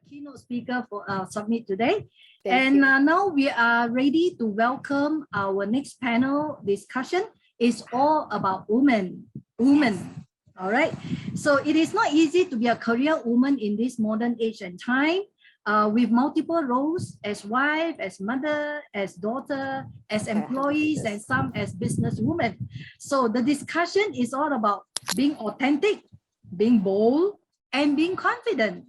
keynote speaker for Summit today. Now we are ready to welcome our next panel discussion. It's all about women. All right. So it is not easy to be a career woman in this modern age and time, with multiple roles as wife, as mother, as daughter, as employees, and some as businesswoman. So the discussion is all about being authentic, being bold, and being confident.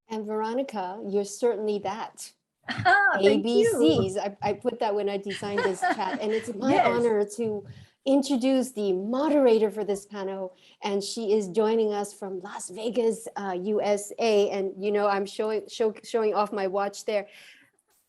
And Veronica, you're certainly that. Thank ABCs. you. I put that when I designed this chat, and it's my honor to introduce the moderator for this panel, and she is joining us from Las Vegas, USA. And you know, I'm showing off my watch there.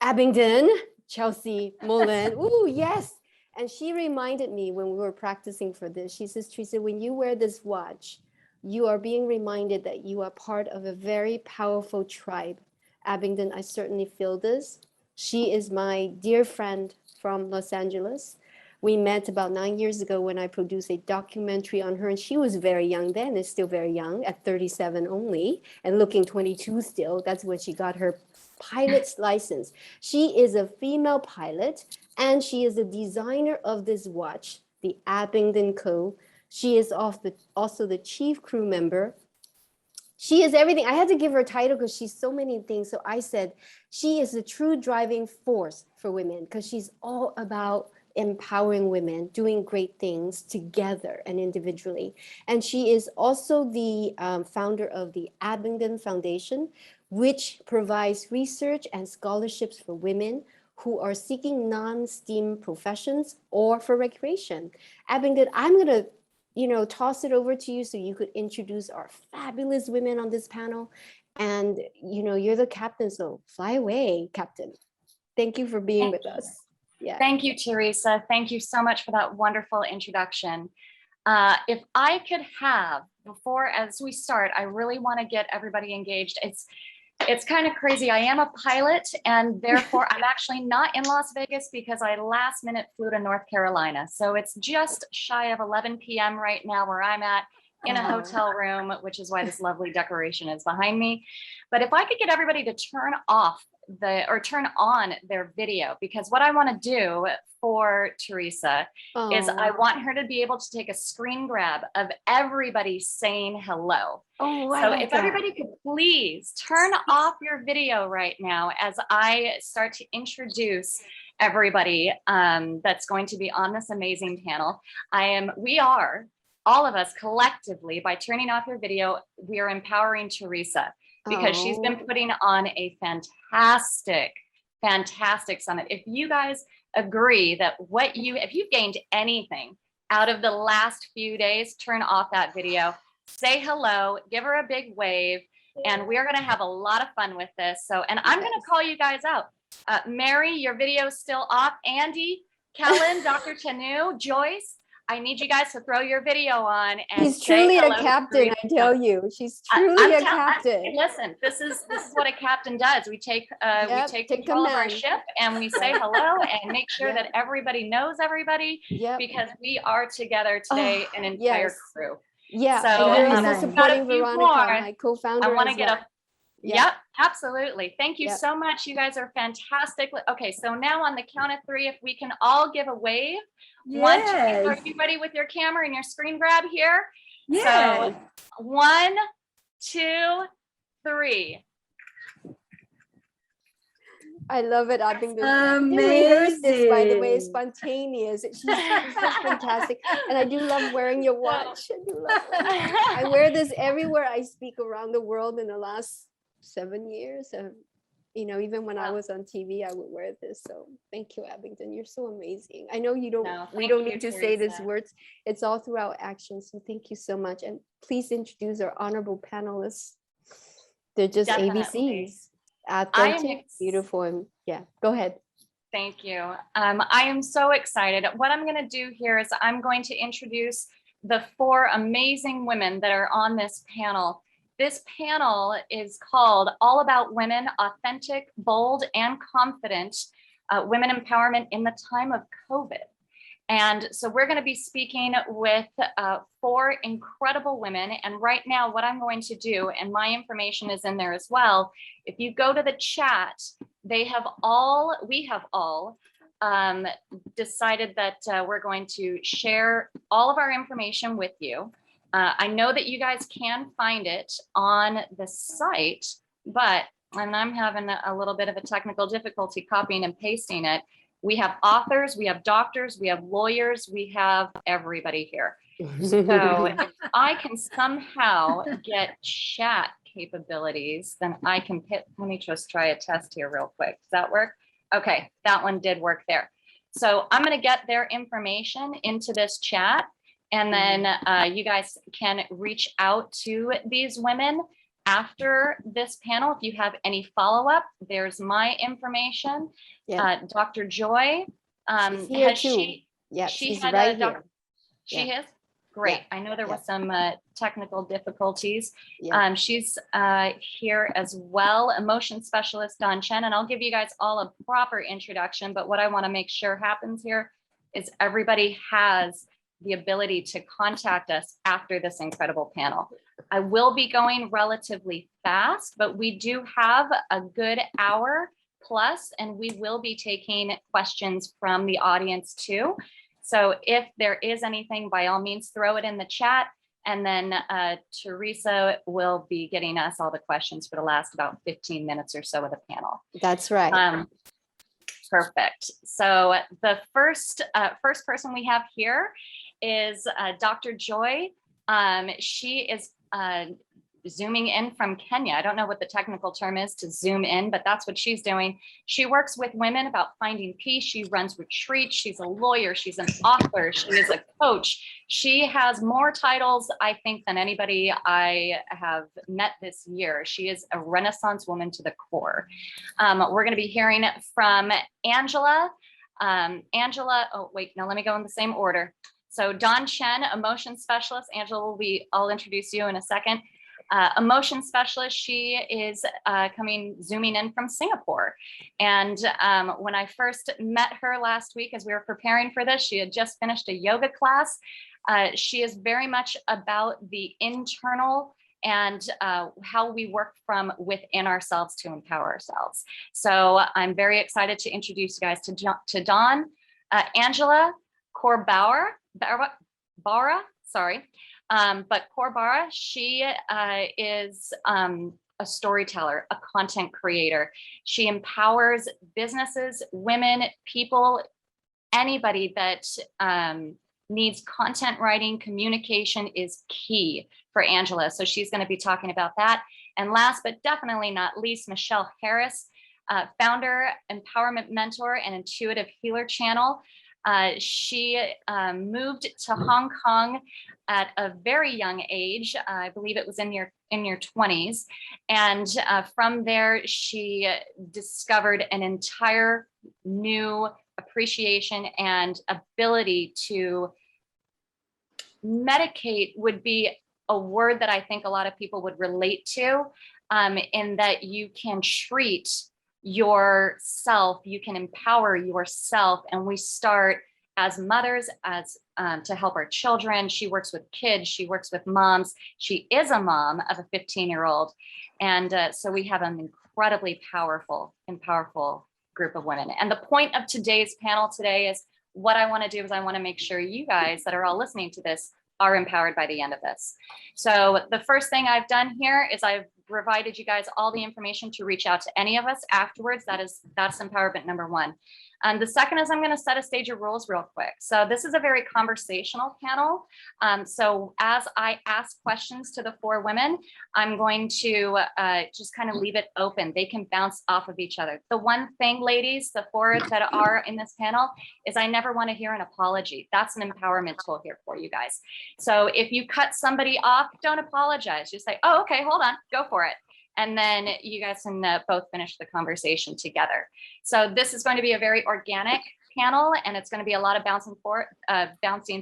Abingdon, Chelsea, Mullin. Ooh, yes. And she reminded me when we were practicing for this. She says, Teresa, when you wear this watch, you are being reminded that you are part of a very powerful tribe. Abingdon, I certainly feel this. She is my dear friend from Los Angeles. We met about 9 years ago when I produced a documentary on her, and she was very young then, is still very young, at 37 only, and looking 22 still. That's when she got her pilot's license. She is a female pilot, and she is the designer of this watch, the Abingdon Co. She is also the chief crew member. She is everything. I had to give her a title because she's so many things. So I said, she is the true driving force for women because she's all about empowering women, doing great things together and individually. And she is also the founder of the Abingdon Foundation, which provides research and scholarships for women who are seeking non-STEAM professions or for recreation. Abingdon, I'm going to toss it over to you so you could introduce our fabulous women on this panel. And, you're the captain, so fly away, Captain. Thank you for being with us. Yeah. Thank you, Teresa. Thank you so much for that wonderful introduction. If I could have, as we start, I really want to get everybody engaged. It's kind of crazy. I am a pilot, and therefore I'm actually not in Las Vegas because I last minute flew to North Carolina. So it's just shy of 11 p.m. right now where I'm at in a hotel room, which is why this lovely decoration is behind me. But if I could get everybody to turn on their video, because what I want to do for Teresa is I want her to be able to take a screen grab of everybody saying hello. So if everybody could please turn off your video right now as I start to introduce everybody that's going to be on this amazing panel. We are, all of us collectively, by turning off your video, we are empowering Teresa, because she's been putting on a fantastic summit. If you guys agree that if you've gained anything out of the last few days, turn off that video, say hello, give her a big wave, and we're going to have a lot of fun with this. So, and I'm going to call you guys out. Mary, your video is still off. Andy, Kellen, Dr. Tanu, Joyce, I need you guys to throw your video on. And he's truly a captain, I tell you. She's truly a captain. Listen, this is what a captain does. We take control of our ship and we say hello and make sure that everybody knows everybody, because we are together today, an entire crew. Yeah. So and you're also supporting Veronica, my co-founder. I want to get Yep, absolutely. Thank you so much. You guys are fantastic. Okay, so now on the count of 3, if we can all give a wave. Yes. 1, 2, are you ready with your camera and your screen grab here? Yes. So 1, 2, 3. I love it. I think amazing. We rehearsed this, by the way, spontaneous. She's fantastic. And I do love wearing your watch. I do love it. I wear this everywhere I speak around the world in the last 7 years. Even when I was on TV, I would wear this. So thank you, Abingdon. You're so amazing. I know we don't need to say these words. It's all through our actions. So thank you so much. And please introduce our honorable panelists. They're just ABCs. Authentic, beautiful, and go ahead. Thank you. I am so excited. What I'm going to do here is I'm going to introduce the 4 amazing women that are on this panel. This panel is called All About Women, Authentic, Bold, and Confident, Women Empowerment in the Time of COVID. And so we're going to be speaking with 4 incredible women. And right now, what I'm going to do, and my information is in there as well, if you go to the chat, we have all decided that we're going to share all of our information with you. I know that you guys can find it on the site, and I'm having a little bit of a technical difficulty copying and pasting it. We have authors, we have doctors, we have lawyers, we have everybody here. So if I can somehow get chat capabilities, then I can hit, let me just try a test here real quick. Does that work? Okay, that one did work there. So I'm going to get their information into this chat, and then you guys can reach out to these women after this panel. If you have any follow-up, there's my information. Yeah. Dr. Joy, she's here too. She's right here. She is? Great. Yeah. I know there was some technical difficulties. She's here as well, emotion specialist Chen, and I'll give you guys all a proper introduction, but what I want to make sure happens here is everybody has the ability to contact us after this incredible panel. I will be going relatively fast, but we do have a good hour plus, and we will be taking questions from the audience too. So if there is anything, by all means, throw it in the chat. And then Teresa will be getting us all the questions for the last about 15 minutes or so of the panel. That's right. Perfect. So the first person we have here is Dr. Joy. She is zooming in from Kenya. I don't know what the technical term is to zoom in, but that's what she's doing. She works with women about finding peace. She runs retreats. She's a lawyer. She's an author. She is a coach. She has more titles, I think, than anybody I have met this year. She is a Renaissance woman to the core. We're going to be hearing from Angela. Oh, wait, now let me go in the same order. So Chen, emotion specialist. Angela I'll introduce you in a second. Emotion specialist. She is zooming in from Singapore. And when I first met her last week, as we were preparing for this, she had just finished a yoga class. She is very much about the internal and how we work from within ourselves to empower ourselves. So I'm very excited to introduce you guys to Dawn, Angela, Kaur Baura, sorry. But Kaur Baura, she is a storyteller, a content creator. She empowers businesses, women, people, anybody that needs content writing. Communication is key for Angela. So she's going to be talking about that. And last but definitely not least, Michelle Harris, founder, empowerment mentor, and intuitive healer channel. She moved to Hong Kong at a very young age. I believe it was in your 20s. And from there, she discovered an entire new appreciation and ability to medicate, would be a word that I think a lot of people would relate to, in that you can treat yourself, you can empower yourself. And we start as mothers, as to help our children. She works with kids, she works with moms. She is a mom of a 15-year-old. And so we have an incredibly powerful and powerful group of women. And the point of today's panel today is, what I want to do is I want to make sure you guys that are all listening to this are empowered by the end of this. So the first thing I've done here is I've provided you guys all the information to reach out to any of us afterwards. That's empowerment number one. And the second is I'm going to set a stage of rules real quick. So this is a very conversational panel. So as I ask questions to the four women, I'm going to just kind of leave it open. They can bounce off of each other. The one thing, ladies, the four that are in this panel, is I never want to hear an apology. That's an empowerment tool here for you guys. So if you cut somebody off, don't apologize. Just say, oh, okay, hold on, go for it. And then you guys can both finish the conversation together. So this is going to be a very organic panel, and it's going to be a lot of bouncing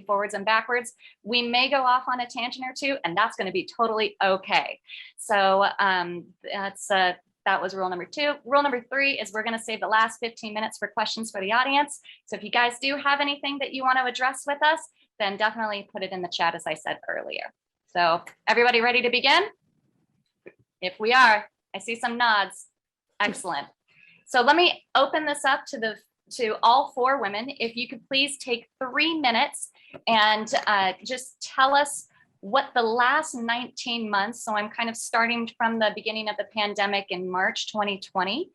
forwards and backwards. We may go off on a tangent or two, and that's going to be totally okay. So that's That was rule number 2. Rule number 3 is we're going to save the last 15 minutes for questions for the audience. So if you guys do have anything that you want to address with us, then definitely put it in the chat, as I said earlier. So everybody ready to begin? If we are, I see some nods. Excellent. So let me open this up to all 4 women. If you could please take 3 minutes and just tell us what the last 19 months, so I'm kind of starting from the beginning of the pandemic in March 2020,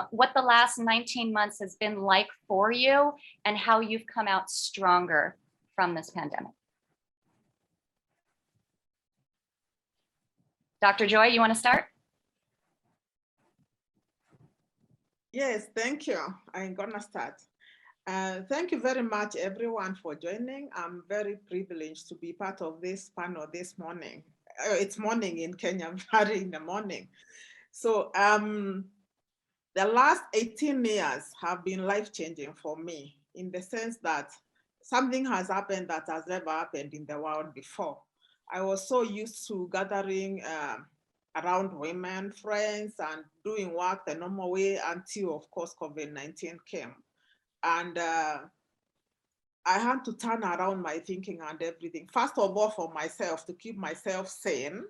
what the last 19 months has been like for you and how you've come out stronger from this pandemic. Dr. Joy, you want to start? Yes, thank you. I'm gonna start. Thank you very much, everyone, for joining. I'm very privileged to be part of this panel this morning. It's morning in Kenya, very in the morning. So the last 18 years have been life-changing for me in the sense that something has happened that has never happened in the world before. I was so used to gathering around women, friends, and doing work the normal way until, of course, COVID-19 came. And I had to turn around my thinking and everything. First of all, for myself, to keep myself sane,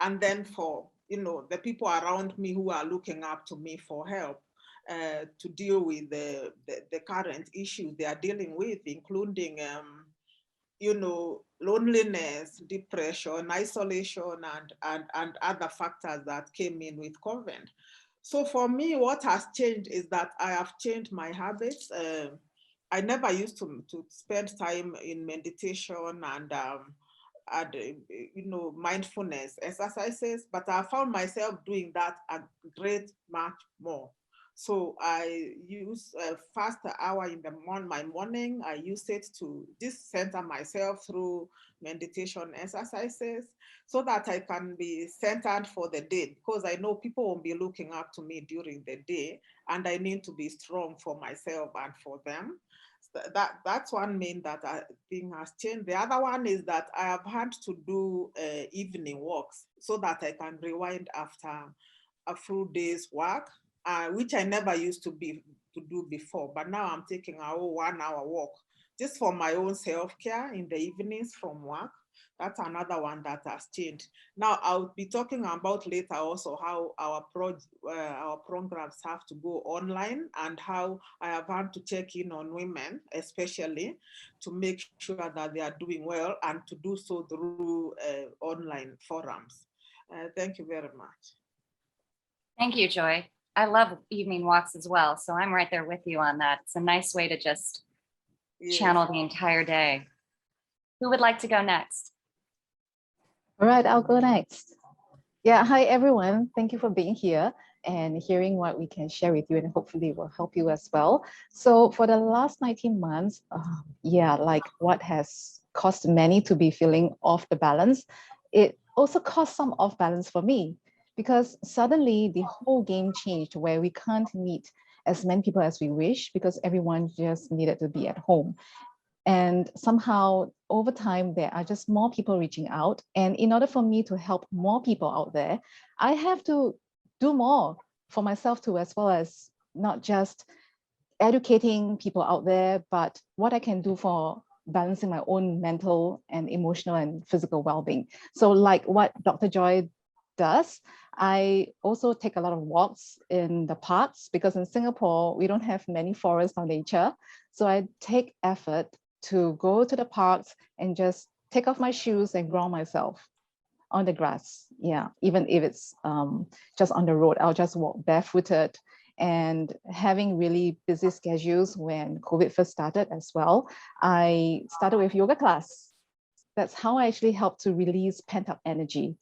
and then for the people around me who are looking up to me for help to deal with the current issues they are dealing with, including loneliness, depression, isolation, and other factors that came in with COVID. So for me, what has changed is that I have changed my habits. I never used to spend time in meditation and mindfulness exercises, but I found myself doing that a great much more. So I use first hour in my morning. I use it to just center myself through meditation exercises so that I can be centered for the day, because I know people won't be looking up to me during the day, and I need to be strong for myself and for them. That's one main that I think has changed. The other one is that I have had to do evening walks so that I can rewind after a full day's work, which I never used to do before. But now I'm taking a 1 hour walk just for my own self-care in the evenings from work. That's another one that has changed. Now I'll be talking about later also how our programs have to go online, and how I have had to check in on women, especially to make sure that they are doing well, and to do so through online forums. Thank you very much. Thank you, Joy. I love evening walks as well, so I'm right there with you on that. It's a nice way to just channel the entire day. Who would like to go next? All right, I'll go next. Yeah, hi everyone. Thank you for being here and hearing what we can share with you, and hopefully it will help you as well. So for the last 19 months, like what has caused many to be feeling off the balance, it also caused some off balance for me, because suddenly the whole game changed where we can't meet as many people as we wish because everyone just needed to be at home. And somehow over time, there are just more people reaching out. And in order for me to help more people out there, I have to do more for myself too, as well as not just educating people out there, but what I can do for balancing my own mental and emotional and physical well-being. So like what Dr. Joy does, I also take a lot of walks in the parks, because in Singapore, we don't have many forests or nature. So I take effort to go to the parks and just take off my shoes and ground myself on the grass. Yeah, even if it's just on the road, I'll just walk barefooted. And having really busy schedules when COVID first started as well, I started with yoga class. That's how I actually helped to release pent-up energy.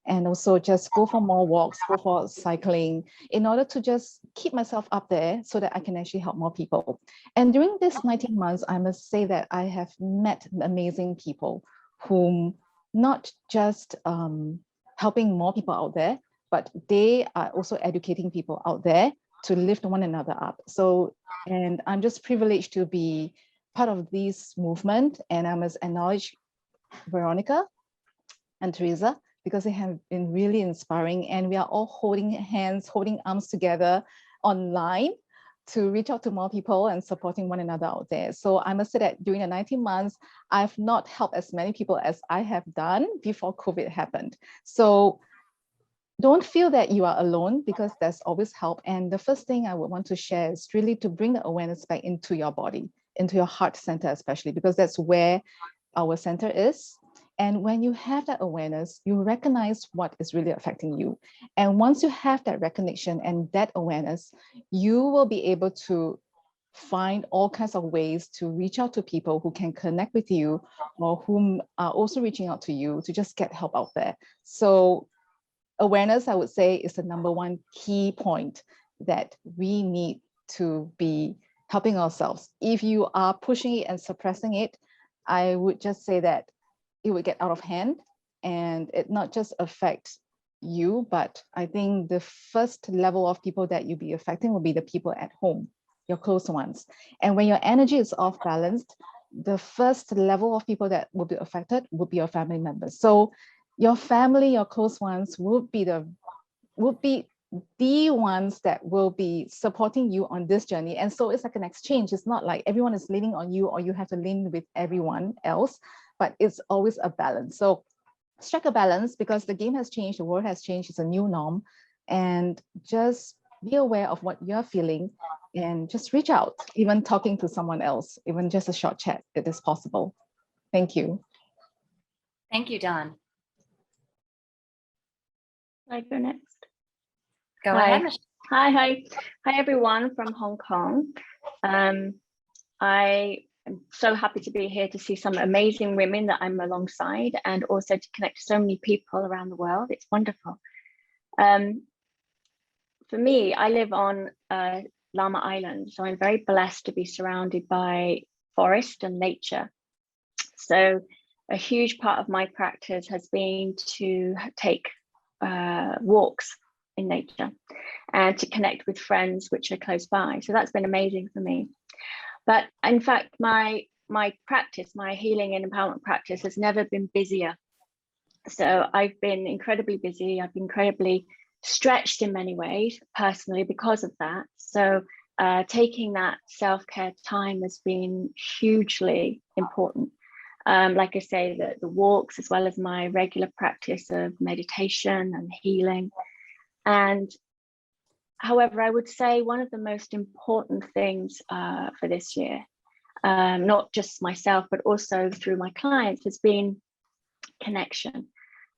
And also just go for more walks, go for cycling, in order to just keep myself up there so that I can actually help more people. And during this 19 months, I must say that I have met amazing people whom not just helping more people out there, but they are also educating people out there to lift one another up. So, and I'm just privileged to be part of this movement, and I must acknowledge Veronica and Teresa, because they have been really inspiring, and we are all holding hands, holding arms together online to reach out to more people and supporting one another out there. So I must say that during the 19 months, I've not helped as many people as I have done before COVID happened. So don't feel that you are alone, because there's always help. And the first thing I would want to share is really to bring the awareness back into your body, into your heart center especially, because that's where our center is. And when you have that awareness, you recognize what is really affecting you. And once you have that recognition and that awareness, you will be able to find all kinds of ways to reach out to people who can connect with you, or whom are also reaching out to you to just get help out there. So awareness, I would say, is the number one key point that we need to be helping ourselves. If you are pushing it and suppressing it, I would just say that it would get out of hand, and it not just affect you, but I think the first level of people that you'll be affecting will be the people at home, your close ones. And when your energy is off balanced, the first level of people that will be affected would be your family members. So your family, your close ones would be the ones that will be supporting you on this journey. And so it's like an exchange. It's not like everyone is leaning on you or you have to lean with everyone else, but it's always a balance. So strike a balance, because the game has changed, the world has changed, it's a new norm. And just be aware of what you're feeling and just reach out, even talking to someone else, even just a short chat, it is possible. Thank you. Thank you, Dawn. I go next. Go Hi. ahead. Hi everyone from Hong Kong. I am so happy to be here to see some amazing women that I'm alongside, and also to connect to so many people around the world. It's wonderful. For me, I live on Llama Island, so I'm very blessed to be surrounded by forest and nature. So a huge part of my practice has been to take walks in nature and to connect with friends which are close by. So that's been amazing for me. But in fact, my practice, my healing and empowerment practice has never been busier. So I've been incredibly busy. I've been incredibly stretched in many ways personally because of that. So taking that self-care time has been hugely important. Like I say, the walks, as well as my regular practice of meditation and healing. And however, I would say one of the most important things for this year, not just myself, but also through my clients, has been connection,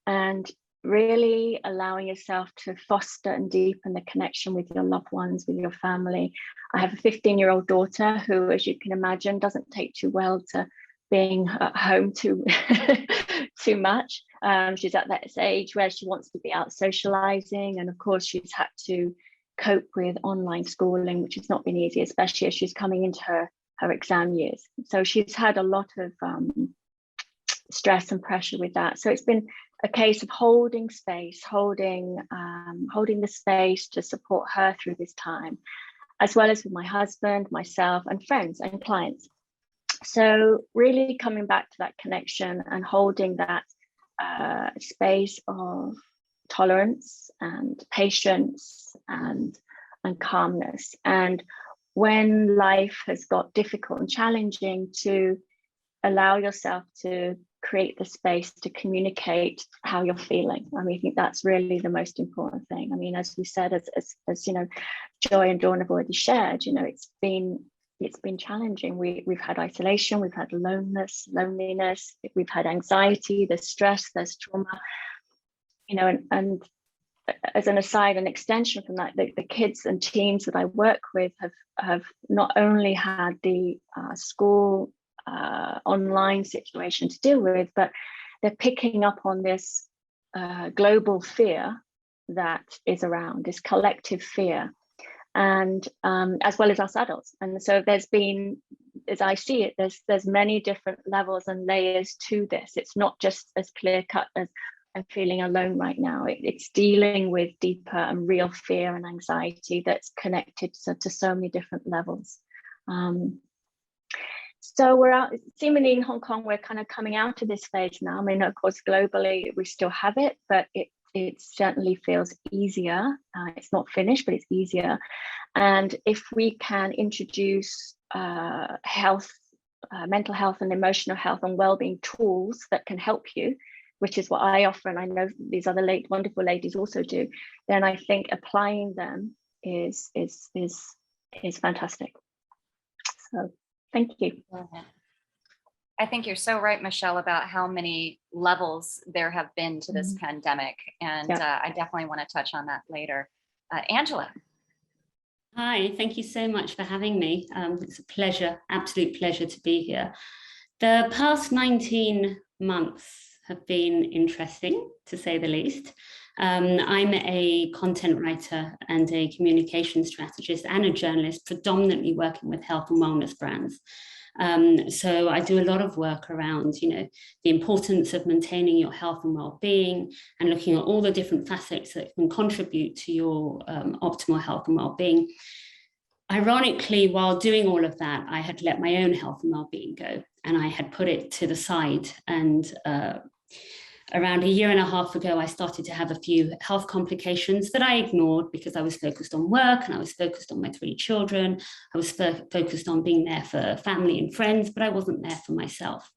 and really allowing yourself to foster and deepen the connection with your loved ones, with your family. I have a 15-year-old daughter who, as you can imagine, doesn't take too well to being at home too much. She's at that age where she wants to be out socializing, and of course she's had to cope with online schooling, which has not been easy, especially as she's coming into her exam years. So she's had a lot of stress and pressure with that. So it's been a case of holding space, holding the space to support her through this time, as well as with my husband, myself, and friends and clients. So really coming back to that connection and holding that space of tolerance and patience and calmness. And when life has got difficult and challenging, to allow yourself to create the space to communicate how you're feeling. I mean, I think that's really the most important thing. I mean, as we said, as you know, Joy and Dawn have already shared, you know, it's been challenging. We've had isolation, we've had loneliness, we've had anxiety, there's stress, there's trauma, you know, and as an aside, an extension from that, the kids and teens that I work with have not only had the school online situation to deal with, but they're picking up on this global fear that is around, this collective fear, and as well as us adults. And so there's been, as I see it, there's many different levels and layers to this. It's not just as clear cut as I'm feeling alone right now. It's dealing with deeper and real fear and anxiety that's connected to so many different levels. So we're out, seemingly in Hong Kong, we're kind of coming out of this phase now. I mean, of course, globally, we still have it, but it certainly feels easier. It's not finished, but it's easier. And if we can introduce health, mental health and emotional health and well-being tools that can help you, which is what I offer, and I know these other wonderful ladies also do, then I think applying them is fantastic. So thank you. I think you're so right, Michelle, about how many levels there have been to this pandemic. And I definitely want to touch on that later. Angela. Hi, thank you so much for having me. It's a pleasure, absolute pleasure to be here. The past 19 months have been interesting, to say the least. I'm a content writer and a communication strategist and a journalist, predominantly working with health and wellness brands. So I do a lot of work around, the importance of maintaining your health and well-being and looking at all the different facets that can contribute to your optimal health and well-being. Ironically, while doing all of that, I had let my own health and well-being go, and I had put it to the side. And around a year and a half ago, I started to have a few health complications that I ignored because I was focused on work and I was focused on my 3 children. I was focused on being there for family and friends, but I wasn't there for myself.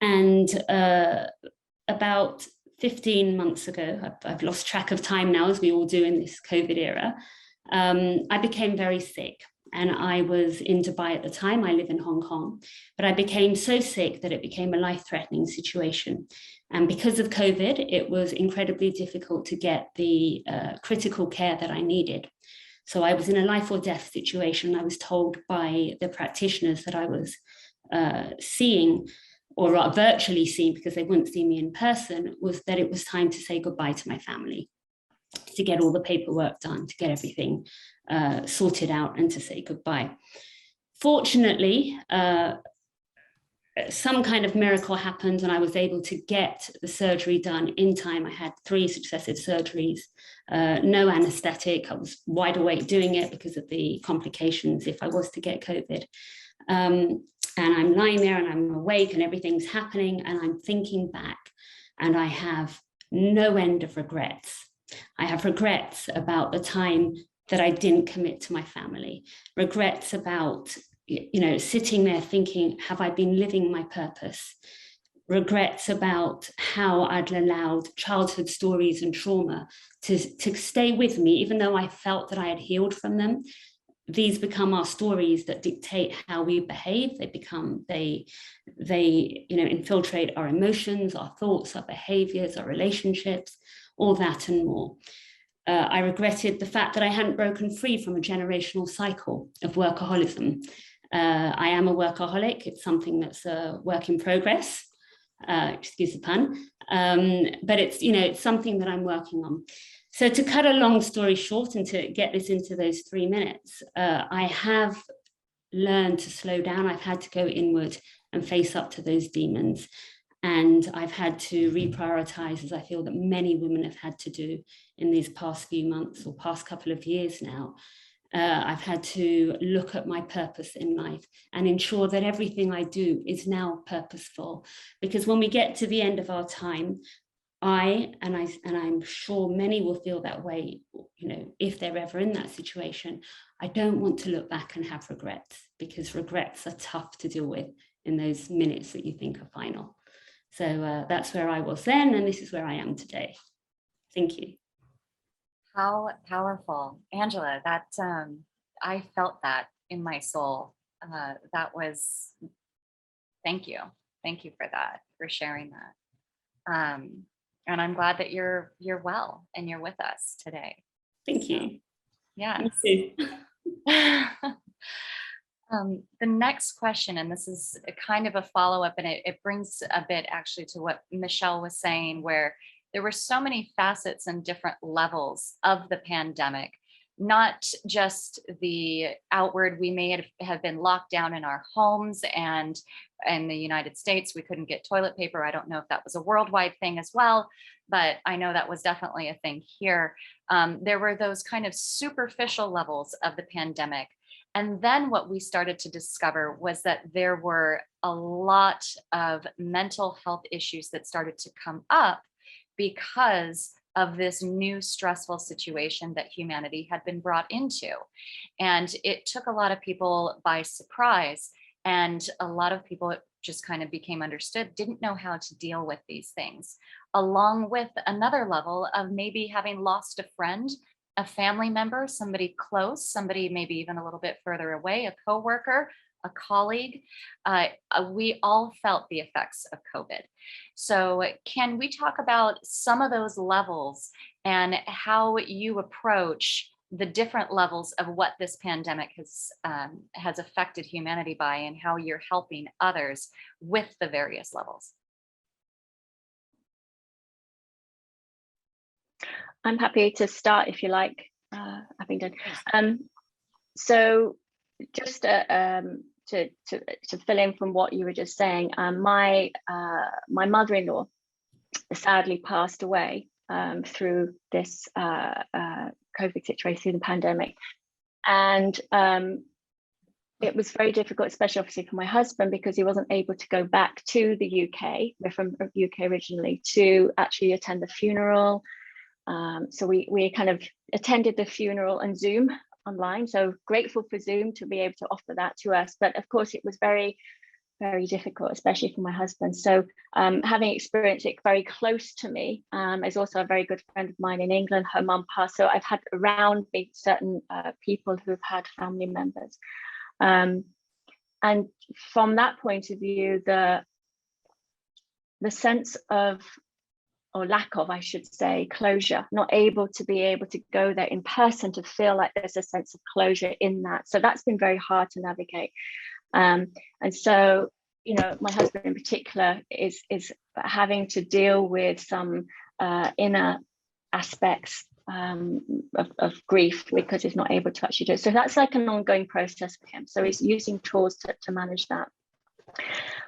And about 15 months ago, I've lost track of time now, as we all do in this COVID era, I became very sick. And I was in Dubai at the time. I live in Hong Kong, but I became so sick that it became a life-threatening situation. And because of COVID, it was incredibly difficult to get the critical care that I needed. So I was in a life or death situation. I was told by the practitioners that I was seeing, or virtually seeing, because they wouldn't see me in person, was that it was time to say goodbye to my family, to get all the paperwork done, to get everything sorted out and to say goodbye. Fortunately, some kind of miracle happened and I was able to get the surgery done in time. I had 3 successive surgeries, no anesthetic. I was wide awake doing it because of the complications if I was to get COVID. And I'm lying there and I'm awake and everything's happening and I'm thinking back and I have no end of regrets. I have regrets about the time that I didn't commit to my family, regrets about, sitting there thinking, have I been living my purpose? Regrets about how I'd allowed childhood stories and trauma to stay with me, even though I felt that I had healed from them. These become our stories that dictate how we behave. They infiltrate our emotions, our thoughts, our behaviors, our relationships, all that and more. I regretted the fact that I hadn't broken free from a generational cycle of workaholism. I am a workaholic. It's something that's a work in progress, excuse the pun, but it's something that I'm working on. So to cut a long story short and to get this into those 3 minutes, I have learned to slow down. I've had to go inward and face up to those demons. And I've had to reprioritize, as I feel that many women have had to do in these past few months or past couple of years now. I've had to look at my purpose in life and ensure that everything I do is now purposeful. Because when we get to the end of our time, I'm sure many will feel that way, if they're ever in that situation. I don't want to look back and have regrets, because regrets are tough to deal with in those minutes that you think are final. So that's where I was then, and this is where I am today. Thank you. How powerful. Angela, that I felt that in my soul. That was, thank you. Thank you for that, for sharing that. And I'm glad that you're well and you're with us today. Thank you. Yeah. The next question, and this is a kind of a follow-up, and it brings a bit actually to what Michelle was saying, where there were so many facets and different levels of the pandemic, not just the outward. We may have been locked down in our homes, and in the United States, we couldn't get toilet paper. I don't know if that was a worldwide thing as well, but I know that was definitely a thing here. There were those kind of superficial levels of the pandemic. And then what we started to discover was that there were a lot of mental health issues that started to come up because of this new stressful situation that humanity had been brought into. And it took a lot of people by surprise. And a lot of people just kind of became understood, didn't know how to deal with these things, along with another level of maybe having lost a friend, a family member, somebody close, somebody maybe even a little bit further away, a coworker, a colleague. We all felt the effects of COVID. So can we talk about some of those levels and how you approach the different levels of what this pandemic has affected humanity by, and how you're helping others with the various levels? I'm happy to start if you like, Abingdon. So just to fill in from what you were just saying, my mother-in-law sadly passed away through this COVID situation, through the pandemic. And it was very difficult, especially obviously for my husband, because he wasn't able to go back to the UK. We're from the UK originally, to actually attend the funeral. So we kind of attended the funeral on Zoom online. So grateful for Zoom to be able to offer that to us. But of course, it was very, very difficult, especially for my husband. So having experienced it very close to me, is also a very good friend of mine in England. Her mum passed. So I've had around me certain people who've had family members. And from that point of view, the sense of, or lack of, I should say, closure, not able to go there in person to feel like there's a sense of closure in that. So that's been very hard to navigate. And so, you know, my husband in particular is having to deal with some inner aspects of grief, because he's not able to actually do it. So that's like an ongoing process for him. So he's using tools to manage that.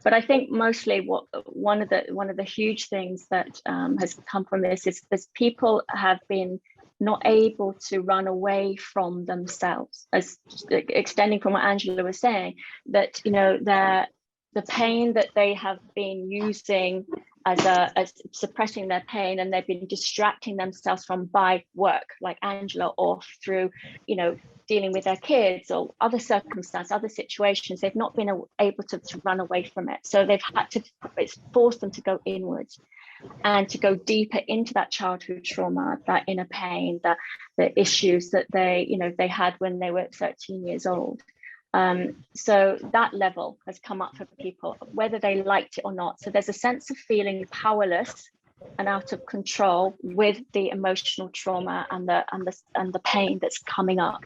But I think mostly one of the huge things that has come from this is people have been not able to run away from themselves, as extending from what Angela was saying, that, you know, the pain that they have been using as suppressing their pain, and they've been distracting themselves from by work, like Angela, or through, you know, dealing with their kids or other circumstances, other situations. They've not been able to run away from it. So they've had to, it's forced them to go inwards and to go deeper into that childhood trauma, that inner pain, the issues that they had when they were 13 years old. So that level has come up for people, whether they liked it or not. So there's a sense of feeling powerless and out of control with the emotional trauma and the pain that's coming up.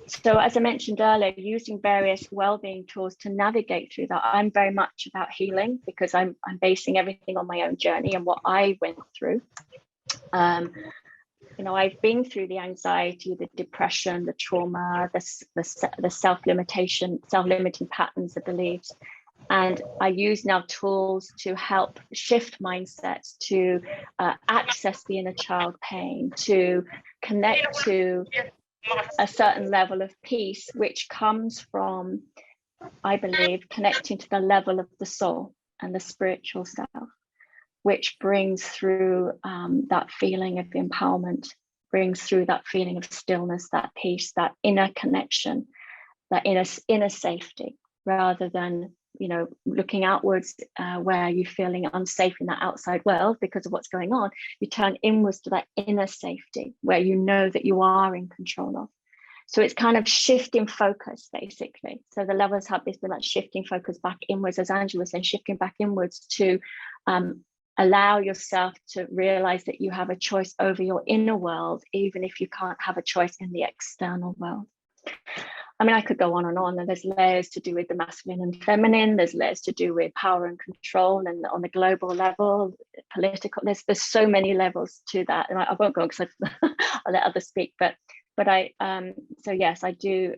So as I mentioned earlier, using various well-being tools to navigate through that. I'm very much about healing, because I'm basing everything on my own journey and what I went through. You know, I've been through the anxiety, the depression, the trauma, the self-limiting patterns, the beliefs. And I use now tools to help shift mindsets, to access the inner child pain, to connect to a certain level of peace, which comes from, I believe, connecting to the level of the soul and the spiritual self, which brings through that feeling of empowerment, brings through that feeling of stillness, that peace, that inner connection, that inner safety, rather than, you know, looking outwards where you're feeling unsafe in that outside world because of what's going on. You turn inwards to that inner safety where you know that you are in control of. So it's kind of shifting focus, basically. So the levels have been like shifting focus back inwards, as Angela was saying, shifting back inwards to allow yourself to realize that you have a choice over your inner world, even if you can't have a choice in the external world. I mean, I could go on, and there's layers to do with the masculine and feminine. There's layers to do with power and control, and on the global level, political. There's so many levels to that, and I won't go because I'll let others speak. But I so yes, I do.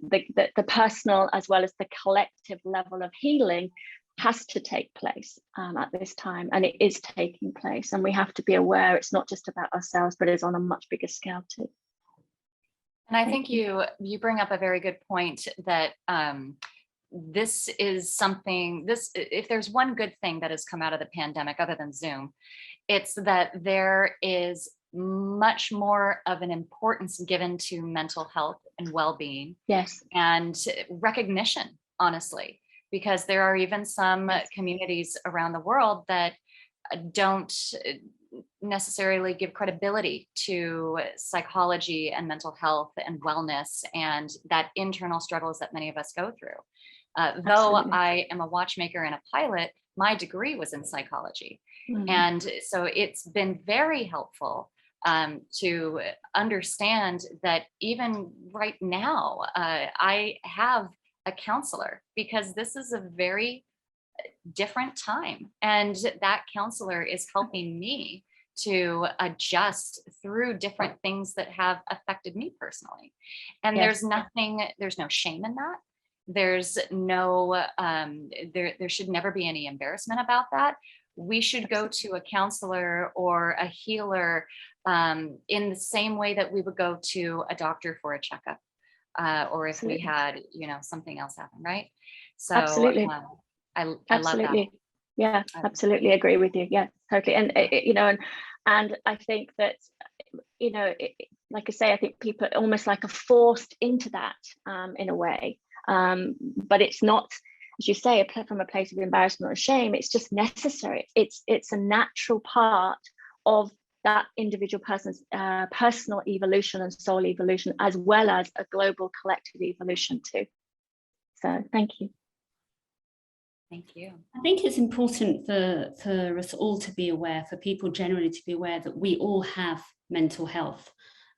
The personal as well as the collective level of healing has to take place at this time, and it is taking place, and we have to be aware it's not just about ourselves, but it's on a much bigger scale too. And I think you bring up a very good point that this is something, if there's one good thing that has come out of the pandemic other than Zoom, it's that there is much more of an importance given to mental health and well-being. Yes. And recognition, honestly, because there are even some communities around the world that don't necessarily give credibility to psychology and mental health and wellness and that internal struggles that many of us go through. Though I am a watchmaker and a pilot, my degree was in psychology. And so it's been very helpful to understand that even right now, I have a counselor because this is a very different time. And that counselor is helping me to adjust through different things that have affected me personally. And there's no shame in that. There's no, there should never be any embarrassment about that. We should go to a counselor or a healer in the same way that we would go to a doctor for a checkup, or if we had, something else happen, right? So absolutely. I love that. Yeah, absolutely agree with you. Yeah, totally. And and I think that like I say, I think people almost like are forced into that in a way. But it's not, as you say, from a place of embarrassment or shame. It's just necessary. It's a natural part of that individual person's personal evolution and soul evolution, as well as a global collective evolution too. So thank you. Thank you. I think it's important for us all to be aware, for people generally to be aware that we all have mental health,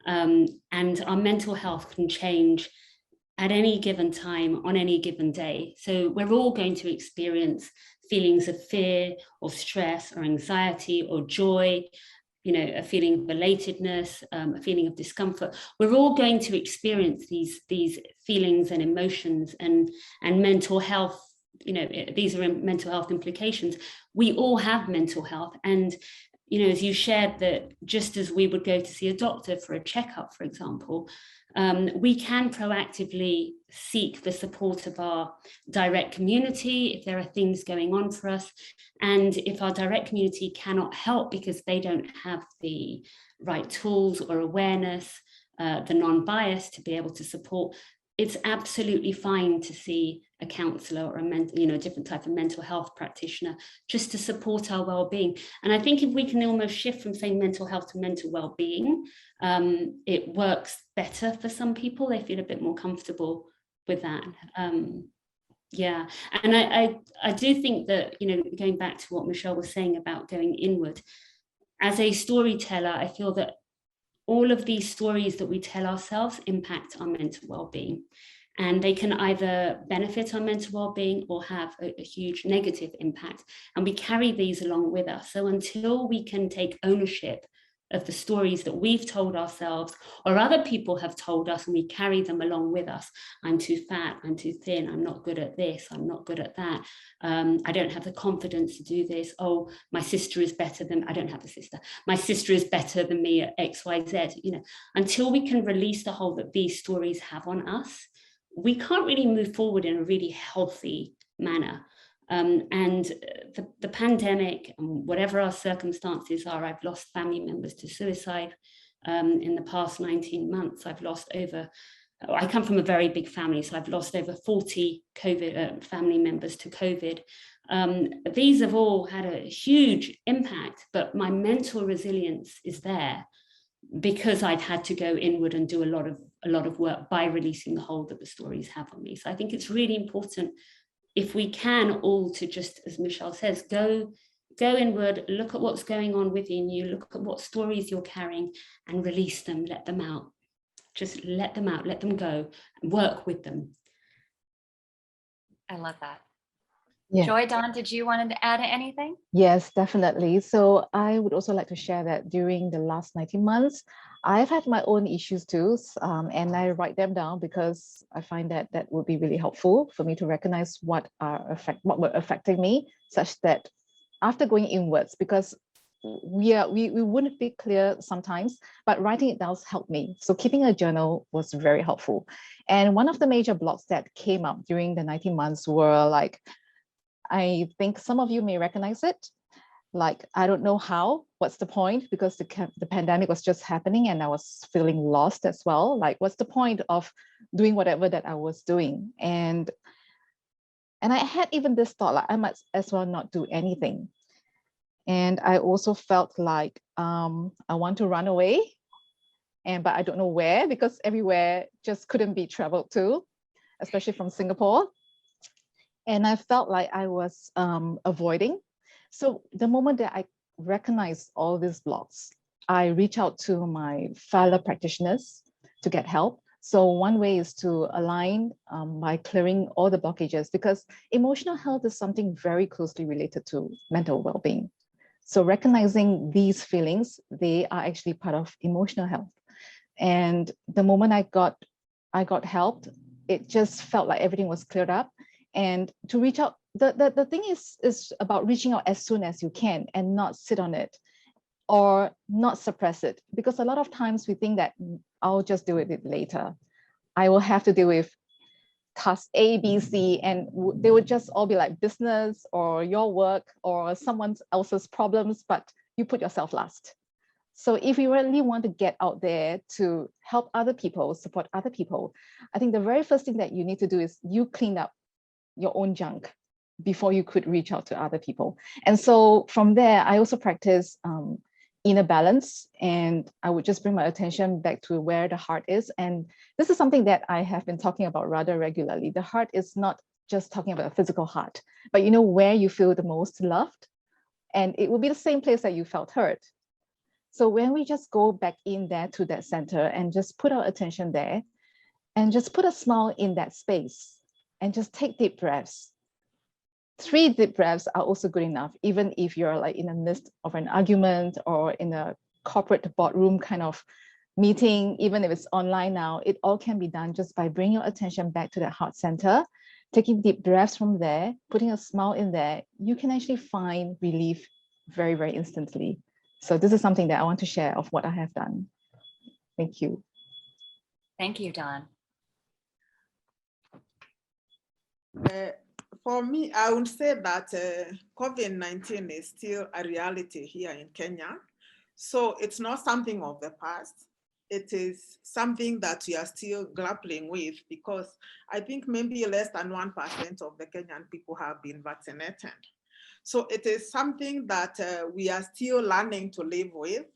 and our mental health can change at any given time on any given day. So we're all going to experience feelings of fear or stress or anxiety or joy, a feeling of elatedness, a feeling of discomfort. We're all going to experience these feelings and emotions and mental health. These are mental health implications. We all have mental health. And, as you shared, that just as we would go to see a doctor for a checkup, for example, we can proactively seek the support of our direct community if there are things going on for us. And if our direct community cannot help because they don't have the right tools or awareness, the non-bias to be able to support, it's absolutely fine to see a counsellor or a different type of mental health practitioner just to support our well-being. And I think if we can almost shift from saying mental health to mental well-being, it works better for some people. They feel a bit more comfortable with that. Yeah, and I do think that, going back to what Michelle was saying about going inward, as a storyteller, I feel that all of these stories that we tell ourselves impact our mental well-being, and they can either benefit our mental well-being or have a huge negative impact, and we carry these along with us. So until we can take ownership of the stories that we've told ourselves or other people have told us, and we carry them along with us, I'm too fat, I'm too thin, I'm not good at this, I'm not good at that, I don't have the confidence to do this, oh, my sister is better than, I don't have a sister, my sister is better than me at XYZ. Until we can release the hold that these stories have on us, we can't really move forward in a really healthy manner. And the pandemic, and whatever our circumstances are, I've lost family members to suicide in the past 19 months. I've lost I come from a very big family, so I've lost over 40 COVID family members to COVID. These have all had a huge impact, but my mental resilience is there because I've had to go inward and do a lot of work by releasing the hold that the stories have on me. So I think it's really important, if we can, all to just, as Michelle says, go inward, look at what's going on within you, look at what stories you're carrying and release them, let them out. Just let them out, let them go, work with them. I love that. Yeah. Joy, Dawn, did you want to add anything? Yes, definitely. So I would also like to share that during the last 19 months, I've had my own issues too, and I write them down because I find that that would be really helpful for me to recognize what were affecting me, such that after going inwards, because we wouldn't be clear sometimes, but writing it down helped me. So keeping a journal was very helpful. And one of the major blocks that came up during the 19 months were like, I think some of you may recognize it. Like, I don't know how, what's the point? Because the pandemic was just happening and I was feeling lost as well. Like, what's the point of doing whatever that I was doing? And I had even this thought, like, I might as well not do anything. And I also felt like I want to run away, but I don't know where, because everywhere just couldn't be traveled to, especially from Singapore. And I felt like I was avoiding. So the moment that I recognized all these blocks, I reach out to my fellow practitioners to get help. So one way is to align by clearing all the blockages, because emotional health is something very closely related to mental well-being. So recognizing these feelings, they are actually part of emotional health. And the moment I got helped, it just felt like everything was cleared up. And to reach out, the thing is about reaching out as soon as you can and not sit on it or not suppress it. Because a lot of times we think that I'll just deal with it later. I will have to deal with task A, B, C, and they would just all be like business or your work or someone else's problems, but you put yourself last. So if you really want to get out there to help other people, support other people, I think the very first thing that you need to do is you clean up your own junk before you could reach out to other people. And so from there, I also practice inner balance, and I would just bring my attention back to where the heart is. And this is something that I have been talking about rather regularly. The heart is not just talking about a physical heart, but you know where you feel the most loved, and it will be the same place that you felt hurt. So when we just go back in there to that center and just put our attention there and just put a smile in that space and just take deep breaths. 3 deep breaths are also good enough, even if you're like in the midst of an argument or in a corporate boardroom kind of meeting, even if it's online now, it all can be done just by bringing your attention back to that heart center, taking deep breaths from there, putting a smile in there. You can actually find relief very, very instantly. So this is something that I want to share of what I have done. Thank you. Thank you, Dawn. For me, I would say that COVID-19 is still a reality here in Kenya. So it's not something of the past. It is something that we are still grappling with, because I think maybe less than 1% of the Kenyan people have been vaccinated. So it is something that we are still learning to live with,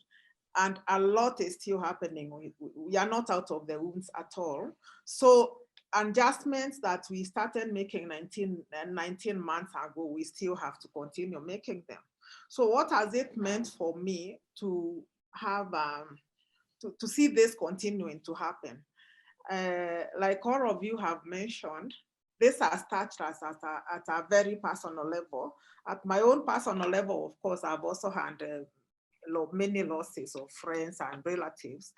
and a lot is still happening. We are not out of the woods at all. So adjustments that we started making 19 months ago, we still have to continue making them. So what has it meant for me to have, to see this continuing to happen? Like all of you have mentioned, this has touched us at a very personal level. At my own personal level, of course, I've also had many losses of friends and relatives.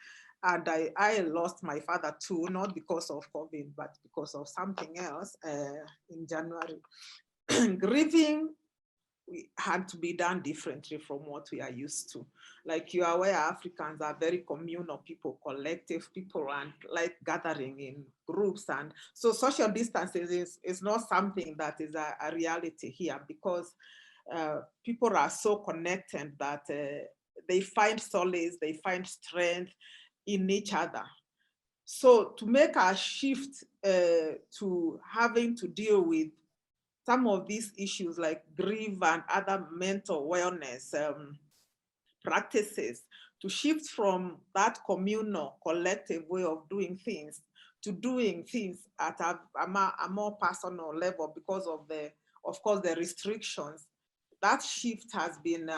And I lost my father too, not because of COVID, but because of something else in January. Grieving had to be done differently from what we are used to. Like you are aware, Africans are very communal people, collective people, and like gathering in groups. And so social distancing is not something that is a reality here, because people are so connected that they find solace, they find strength in each other. So to make a shift to having to deal with some of these issues like grief and other mental wellness practices, to shift from that communal, collective way of doing things to doing things at a more personal level because of course, the restrictions, that shift has been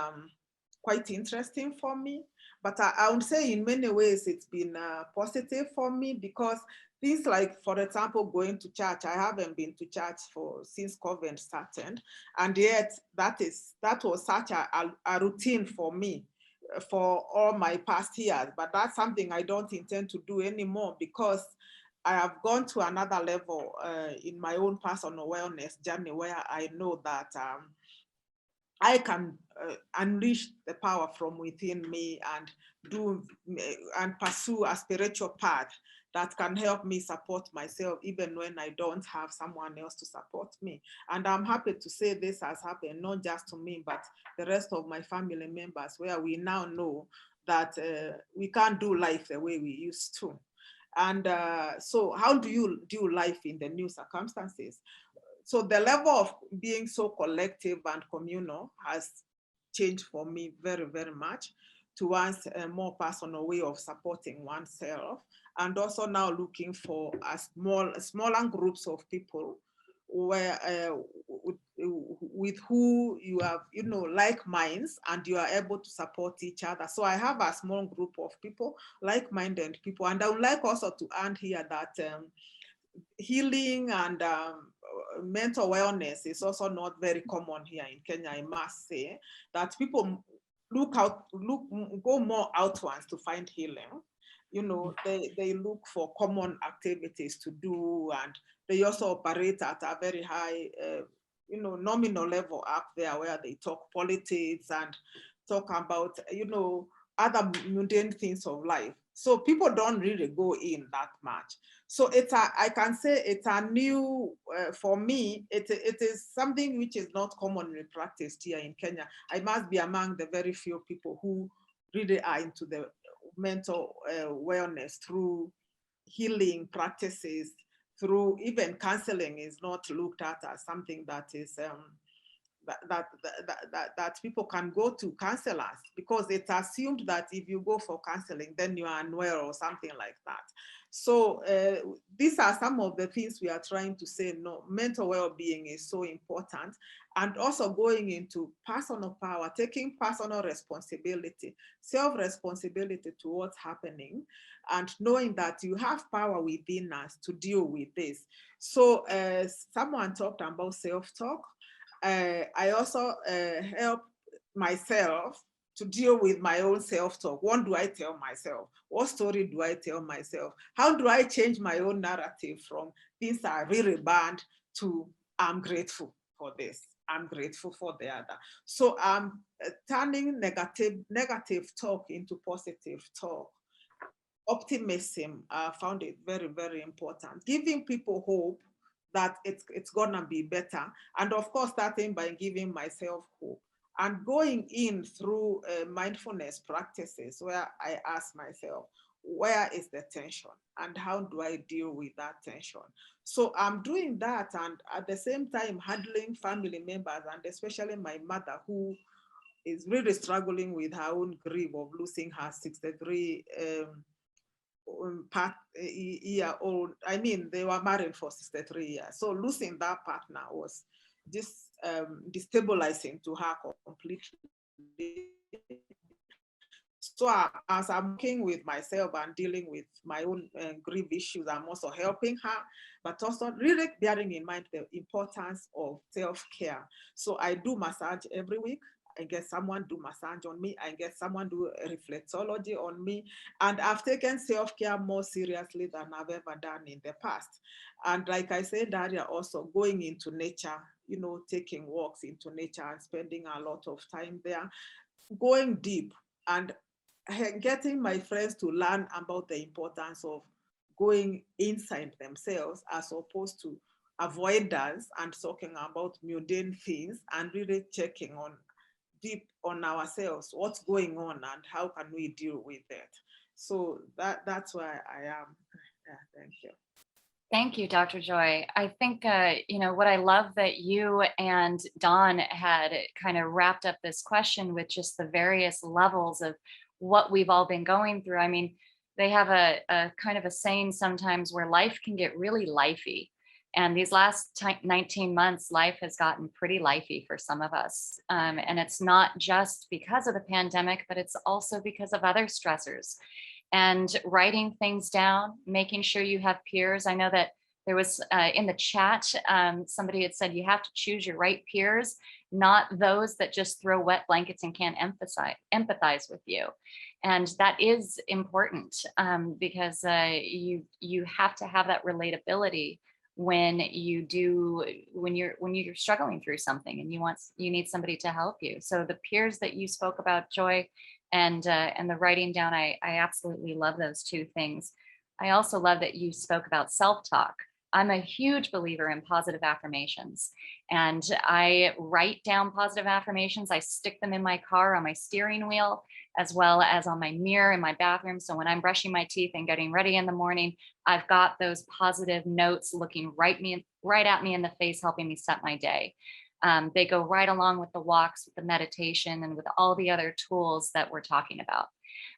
quite interesting for me. But I would say in many ways it's been positive for me, because things like, for example, going to church, I haven't been to church since COVID started. And yet that was such a routine for me for all my past years. But that's something I don't intend to do anymore, because I have gone to another level in my own personal wellness journey, where I know that I can unleash the power from within me and pursue a spiritual path that can help me support myself even when I don't have someone else to support me. And I'm happy to say this has happened not just to me, but the rest of my family members, where we now know that we can't do life the way we used to. And so how do you do life in the new circumstances? So the level of being so collective and communal has changed for me very, very much towards a more personal way of supporting oneself, and also now looking for a smaller groups of people where with who you have, like minds, and you are able to support each other. So I have a small group of people, like-minded people, and I would like also to add here that healing and mental wellness is also not very common here in Kenya. I must say that people go more outwards to find healing. They look for common activities to do, and they also operate at a very high, nominal level up there, where they talk politics and talk about, other mundane things of life. So people don't really go in that much. So I can say it's a new, for me, it is something which is not commonly practiced here in Kenya. I must be among the very few people who really are into the mental wellness through healing practices, through even counseling is not looked at as something that is that people can go to counselors, because it's assumed that if you go for counseling, then you are unwell or something like that. So these are some of the things we are trying to say. No, mental well-being is so important, and also going into personal power, taking personal responsibility, self-responsibility to what's happening, and knowing that you have power within us to deal with this. So someone talked about self-talk. I also help myself to deal with my own self-talk. What do I tell myself? What story do I tell myself? How do I change my own narrative from things are really bad to I'm grateful for this, I'm grateful for the other. So I'm turning negative talk into positive talk. Optimism, I found it very, very important. Giving people hope that it's gonna be better. And of course, starting by giving myself hope. And going in through mindfulness practices, where I ask myself, where is the tension and how do I deal with that tension? So I'm doing that, and at the same time handling family members, and especially my mother, who is really struggling with her own grief of losing her 63 year old. I mean, they were married for 63 years. So losing that partner was just destabilizing to her completely. So as I'm working with myself and dealing with my own grief issues, I'm also helping her, but also really bearing in mind the importance of self-care. So I do massage every week. I get someone do massage on me. I get someone do reflexology on me. And I've taken self-care more seriously than I've ever done in the past. And like I said earlier, also going into nature, taking walks into nature and spending a lot of time there, going deep and getting my friends to learn about the importance of going inside themselves as opposed to avoidance and talking about mundane things, and really checking on deep on ourselves, what's going on and how can we deal with it. So that's where I am. Yeah, thank you. Thank you, Dr. Joy. I think, what I love that you and Dawn had kind of wrapped up this question with just the various levels of what we've all been going through. I mean, they have a kind of a saying sometimes where life can get really lifey. And these last 19 months, life has gotten pretty lifey for some of us. And it's not just because of the pandemic, but it's also because of other stressors. And writing things down, making sure you have peers. I know that there was in the chat, somebody had said you have to choose your right peers, not those that just throw wet blankets and can't empathize with you. And that is important because you have to have that relatability when you're struggling through something and you need somebody to help you. So the peers that you spoke about, Joy, and the writing down, I absolutely love those two things. I also love that you spoke about self-talk. I'm a huge believer in positive affirmations, and I write down positive affirmations. I stick them in my car on my steering wheel, as well as on my mirror in my bathroom. So when I'm brushing my teeth and getting ready in the morning, I've got those positive notes looking right at me in the face, helping me set my day. They go right along with the walks, with the meditation, and with all the other tools that we're talking about,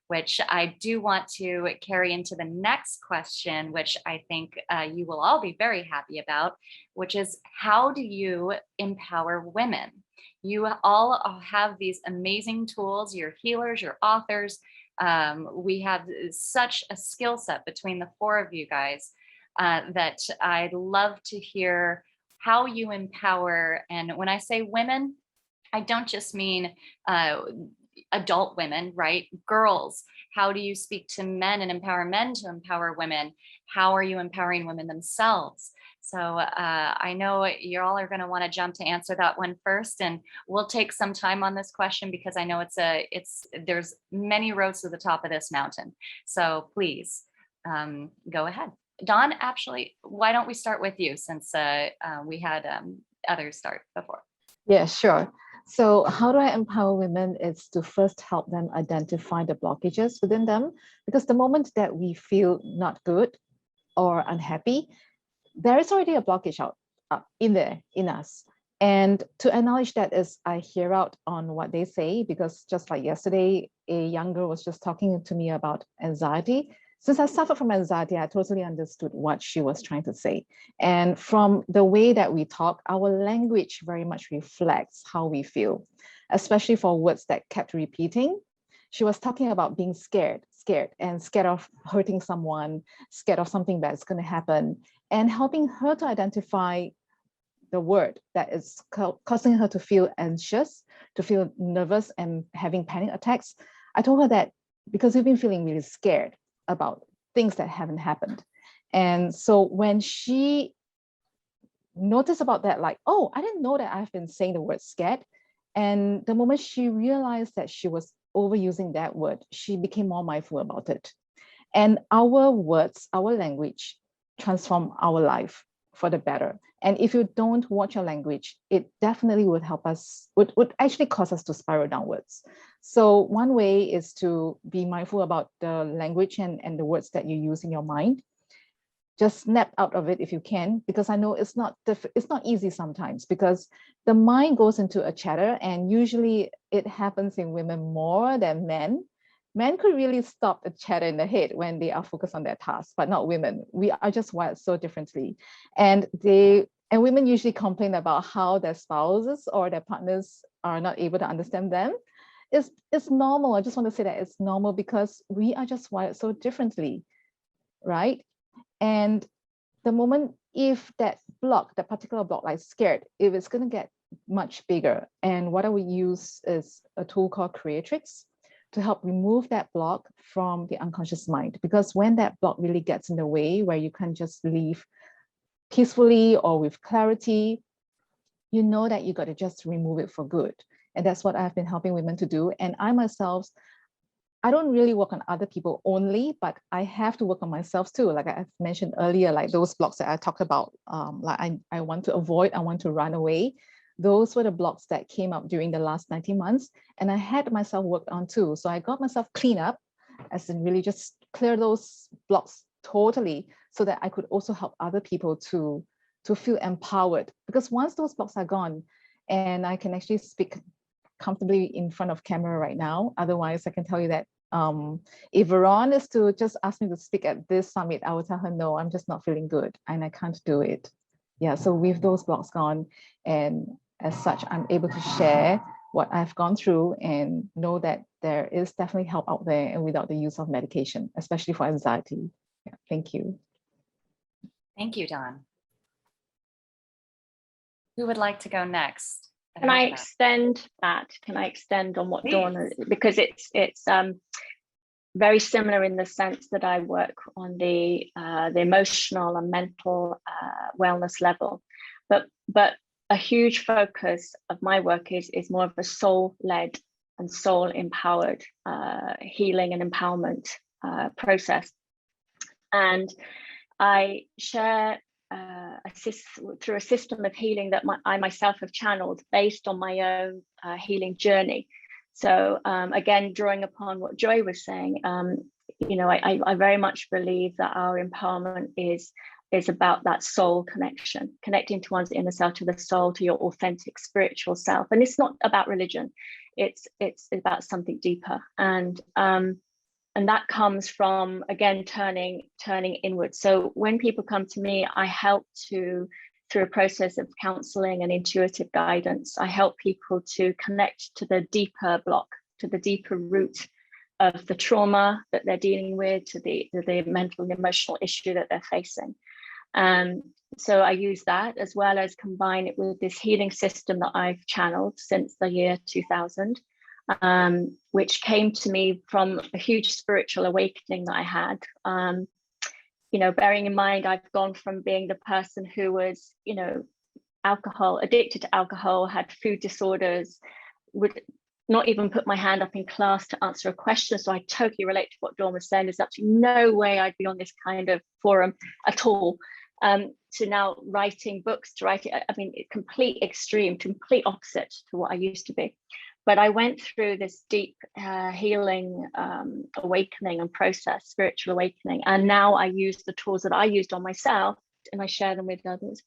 which I do want to carry into the next question, which I think you will all be very happy about, which is, how do you empower women? You all have these amazing tools, you're healers, you're authors. We have such a skill set between the four of you guys that I'd love to hear how you empower. And when I say women, I don't just mean adult women, right? Girls. How do you speak to men and empower men to empower women? How are you empowering women themselves? So I know you all are going to want to jump to answer that one first, and we'll take some time on this question because I know there's many roads to the top of this mountain. So please go ahead. Dawn, actually, why don't we start with you, since we had others start before? Yeah, sure. So how do I empower women is to first help them identify the blockages within them, because the moment that we feel not good or unhappy, there is already a blockage in us. And to acknowledge that is, I hear out on what they say, because just like yesterday, a young girl was just talking to me about anxiety. Since I suffer from anxiety, I totally understood what she was trying to say. And from the way that we talk, our language very much reflects how we feel, especially for words that kept repeating. She was talking about being scared of hurting someone, scared of something that's going to happen, and helping her to identify the word that is causing her to feel anxious, to feel nervous and having panic attacks. I told her that because we've been feeling really scared about things that haven't happened. And so when she noticed about that, like, oh, I didn't know that I've been saying the word scared. And the moment she realized that she was overusing that word, she became more mindful about it. And our words, our language transform our life for the better. And if you don't watch your language, it definitely would help us, would actually cause us to spiral downwards. So one way is to be mindful about the language and the words that you use in your mind. Just snap out of it if you can, because I know it's not easy sometimes, because the mind goes into a chatter, and usually it happens in women more than men. Men could really stop the chatter in the head when they are focused on their task, but not women. We are just wired so differently. And women usually complain about how their spouses or their partners are not able to understand them. It's normal. I just want to say that it's normal because we are just wired so differently, right? And the moment, if that particular block, like scared, if it's going to get much bigger, and what I would use is a tool called Creatrix to help remove that block from the unconscious mind. Because when that block really gets in the way, where you can't just leave peacefully or with clarity, you know that you got to just remove it for good. And that's what I've been helping women to do. And I myself, I don't really work on other people only, but I have to work on myself too. Like I've mentioned earlier, like those blocks that I talked about, like I want to avoid, I want to run away. Those were the blocks that came up during the last 19 months. And I had myself worked on too. So I got myself clean up, as in really just clear those blocks totally, so that I could also help other people to feel empowered. Because once those blocks are gone, and I can actually speak comfortably in front of camera right now. Otherwise, I can tell you that if Veron is to just ask me to speak at this summit, I will tell her, no, I'm just not feeling good and I can't do it. Yeah, so with those blocks gone, and as such, I'm able to share what I've gone through and know that there is definitely help out there, and without the use of medication, especially for anxiety. Yeah, thank you. Thank you, Dawn. Who would like to go next? Can I extend that? Can I extend on what Dawn, because it's very similar in the sense that I work on the emotional and mental wellness level, but a huge focus of my work is more of a soul-led and soul-empowered healing and empowerment process. And I share through a system of healing that I myself have channeled based on my own healing journey. So again, drawing upon what Joy was saying, you know, I very much believe that our empowerment is about that soul connection, connecting to one's inner self, to the soul, to your authentic spiritual self. And it's not about religion; it's about something deeper. And that comes from, again, turning inward. So when people come to me, I help through a process of counseling and intuitive guidance, I help people to connect to the deeper block, to the deeper root of the trauma that they're dealing with, to the mental and emotional issue that they're facing. So I use that, as well as combine it with this healing system that I've channeled since the year 2000, which came to me from a huge spiritual awakening that I had. You know, bearing in mind, I've gone from being the person who was, you know, addicted to alcohol, had food disorders, would not even put my hand up in class to answer a question. So I totally relate to what Dawn was saying. There's absolutely no way I'd be on this kind of forum at all. To now writing books, I mean, complete extreme, complete opposite to what I used to be. But I went through this deep healing awakening and process, spiritual awakening. And now I use the tools that I used on myself and I share them with others.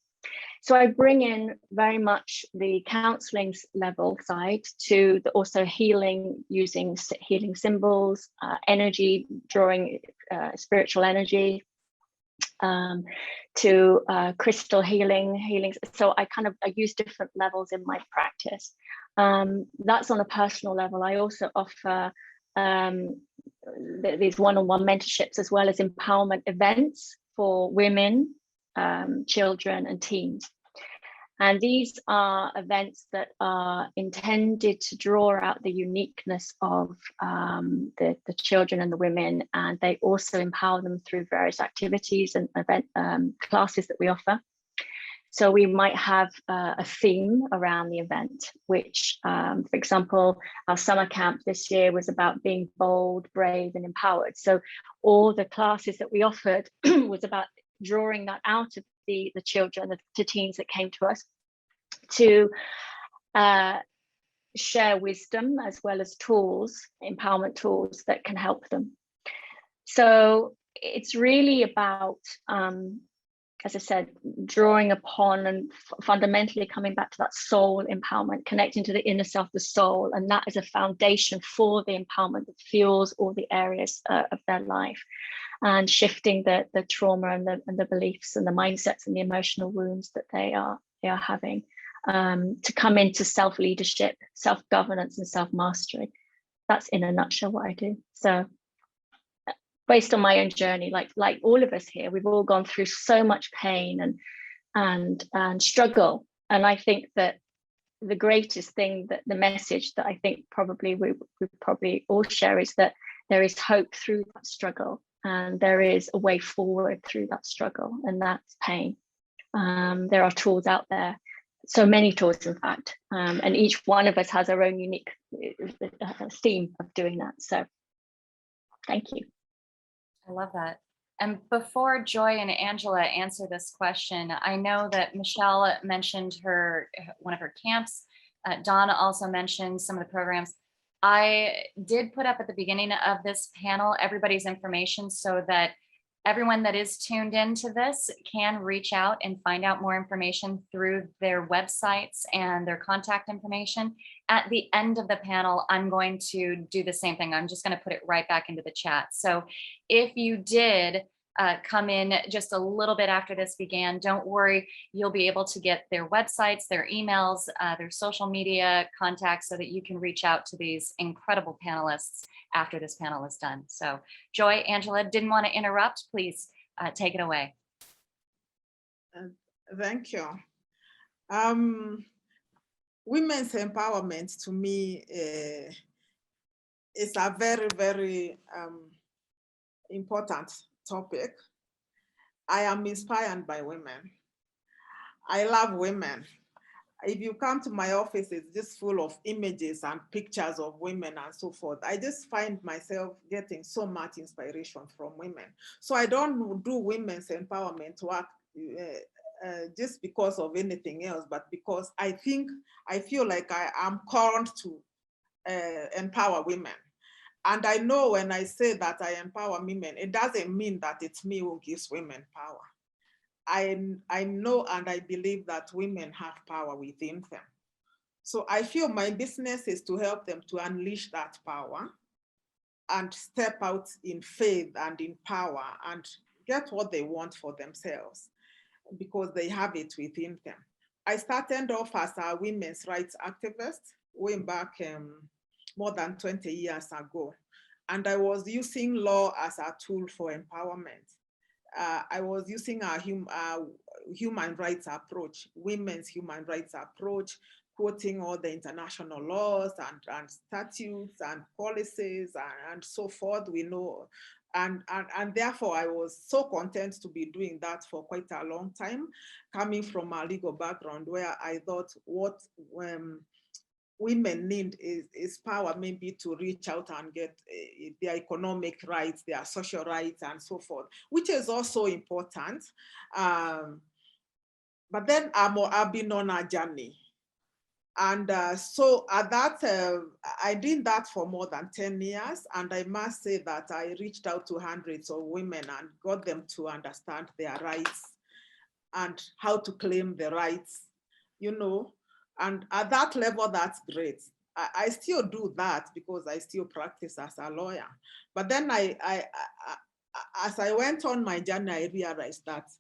So I bring in very much the counseling level side to also healing, using healing symbols, energy, drawing spiritual energy, to crystal healing. So I use different levels in my practice. That's on a personal level. I also offer these one-on-one mentorships, as well as empowerment events for women, children and teens. And these are events that are intended to draw out the uniqueness of the children and the women, and they also empower them through various activities and event classes that we offer. So we might have a theme around the event, which, for example, our summer camp this year was about being bold, brave, and empowered. So all the classes that we offered was about drawing that out of the children, the teens that came to us, to share wisdom as well as tools, empowerment tools that can help them. So it's really about, as I said, drawing upon and fundamentally coming back to that soul empowerment, connecting to the inner self, the soul, and that is a foundation for the empowerment that fuels all the areas of their life, and shifting the trauma and the beliefs and the mindsets and the emotional wounds that they are having, to come into self-leadership, self-governance and self-mastery. That's in a nutshell what I do. So based on my own journey, like all of us here, we've all gone through so much pain and struggle. And I think that the greatest thing, that the message that I think probably we probably all share, is that there is hope through that struggle, and there is a way forward through that struggle, and that's pain. There are tools out there, so many tools in fact, and each one of us has our own unique theme of doing that. So thank you. I love that. And before Joy and Angela answer this question, I know that Michelle mentioned one of her camps. Donna also mentioned some of the programs. I did put up at the beginning of this panel everybody's information, so that everyone that is tuned into this can reach out and find out more information through their websites and their contact information. At the end of the panel, I'm going to do the same thing. I'm just going to put it right back into the chat. So if you did come in just a little bit after this began, don't worry, you'll be able to get their websites, their emails, their social media contacts, so that you can reach out to these incredible panelists after this panel is done. So Joy, Angela, didn't want to interrupt. Please take it away. Thank you. Women's empowerment to me is a very, very important topic. I am inspired by women. I love women. If you come to my office, it's just full of images and pictures of women and so forth. I just find myself getting so much inspiration from women. So I don't do women's empowerment work just because of anything else, but because I feel like I am called to empower women. And I know when I say that I empower women, it doesn't mean that it's me who gives women power. I know and I believe that women have power within them. So I feel my business is to help them to unleash that power and step out in faith and in power and get what they want for themselves because they have it within them. I started off as a women's rights activist way back more than 20 years ago. And I was using law as a tool for empowerment. I was using a human rights approach, women's human rights approach, quoting all the international laws and statutes and policies and so forth. We know, and therefore I was so content to be doing that for quite a long time, coming from a legal background where I thought what women need is power, maybe to reach out and get their economic rights, their social rights, and so forth, which is also important. But then I've been on a journey. And so at that, I did that for more than 10 years. And I must say that I reached out to hundreds of women and got them to understand their rights and how to claim the rights, you know. And at that level, that's great. I still do that because I still practice as a lawyer. But then as I went on my journey, I realized that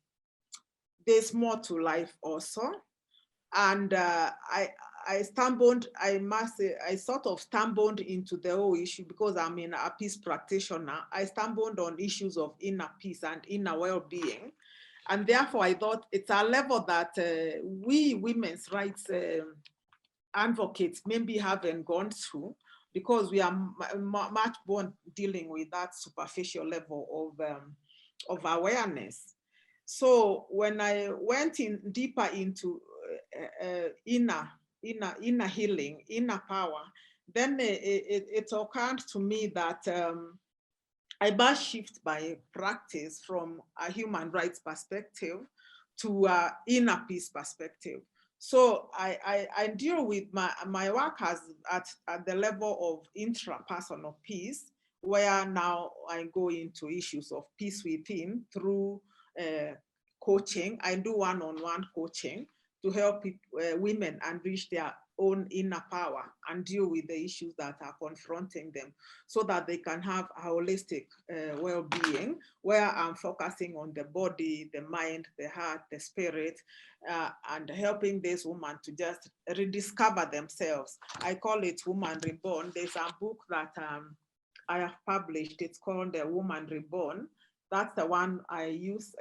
there's more to life also. And I must say, I sort of stumbled into the whole issue because I'm a peace practitioner. I stumbled on issues of inner peace and inner well-being. And therefore, I thought it's a level that we women's rights advocates maybe haven't gone through because we are much more dealing with that superficial level of awareness. So when I went in deeper into inner healing, inner power, then it occurred to me that I must shift my practice from a human rights perspective to an inner peace perspective. So I deal with my work at the level of intrapersonal peace, where now I go into issues of peace within through coaching. I do one-on-one coaching to help women unleash their own inner power and deal with the issues that are confronting them so that they can have a holistic well-being where I'm focusing on the body, the mind, the heart, the spirit, and helping this woman to just rediscover themselves. I call it Woman Reborn. There's a book that I have published. It's called The Woman Reborn. That's the one I use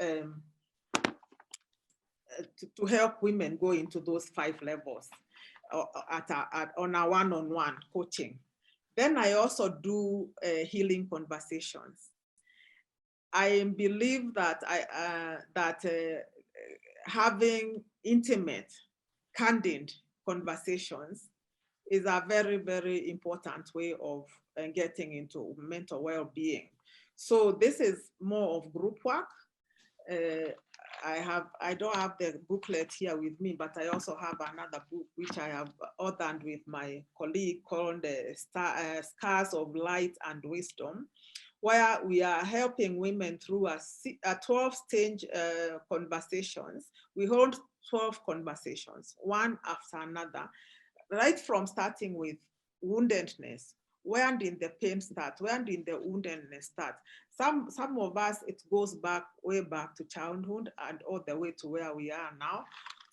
to help women go into those 5 levels on a one-on-one coaching. Then I also do healing conversations. I believe that having intimate, candid conversations is a very, very important way of getting into mental well-being. So this is more of group work. I don't have the booklet here with me, but I also have another book which I have authored with my colleague called Scars of Light and Wisdom, where we are helping women through a 12-stage conversations. We hold 12 conversations, one after another, right from starting with woundedness. Where did the pain start? Where did the woundedness start? Some of us, it goes back, way back to childhood and all the way to where we are now.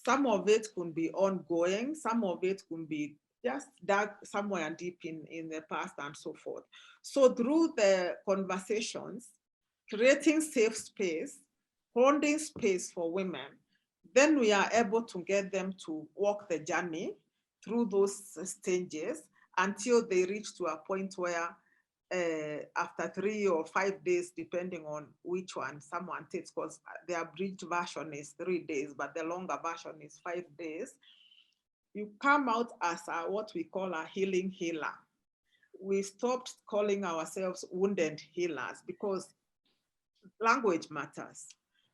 Some of it could be ongoing. Some of it could be just dug somewhere deep in the past and so forth. So through the conversations, creating safe space, holding space for women, then we are able to get them to walk the journey through those stages until they reach to a point where after 3 or 5 days, depending on which one someone takes, because the abridged version is 3 days, but the longer version is 5 days, you come out as what we call a healing healer. We stopped calling ourselves wounded healers because language matters.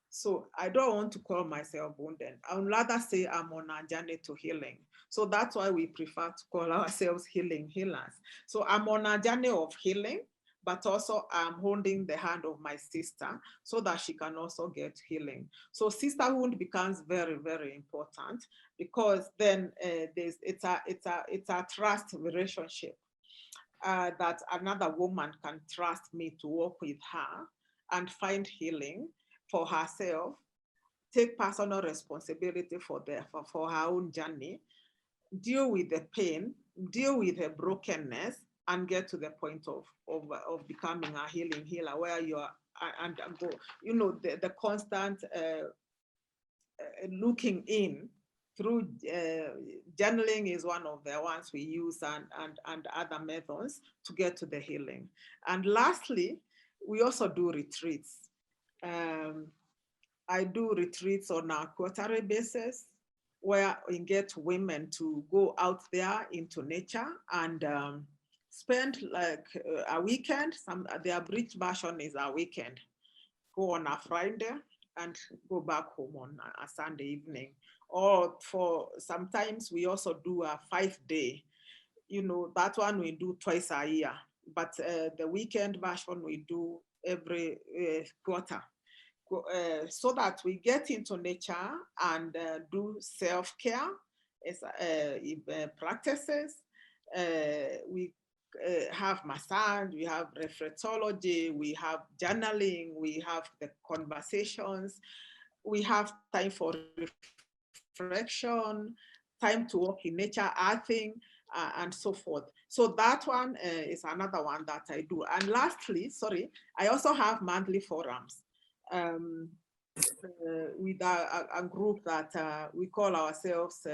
So I don't want to call myself wounded. I would rather say I'm on a journey to healing. So that's why we prefer to call ourselves healing healers. So I'm on a journey of healing, but also I'm holding the hand of my sister so that she can also get healing. So sisterhood becomes very, very important, because then it's a trust relationship that another woman can trust me to work with her and find healing for herself, take personal responsibility for her own journey, deal with the pain, deal with the brokenness, and get to the point of becoming a healing healer, where you are undergo, the constant looking in through journaling is one of the ones we use, and other methods to get to the healing. And lastly, we also do retreats. I do retreats on a quarterly basis, where we get women to go out there into nature and spend like a weekend. The abridged version is a weekend. Go on a Friday and go back home on a Sunday evening. Or for sometimes we also do a 5-day. That one we do twice a year. But the weekend version we do every quarter. So that we get into nature and do self-care practices. We have massage, we have reflexology, we have journaling, we have the conversations, we have time for reflection, time to walk in nature, earthing, and so forth. So that one is another one that I do. And lastly, I also have monthly forums with a group that we call ourselves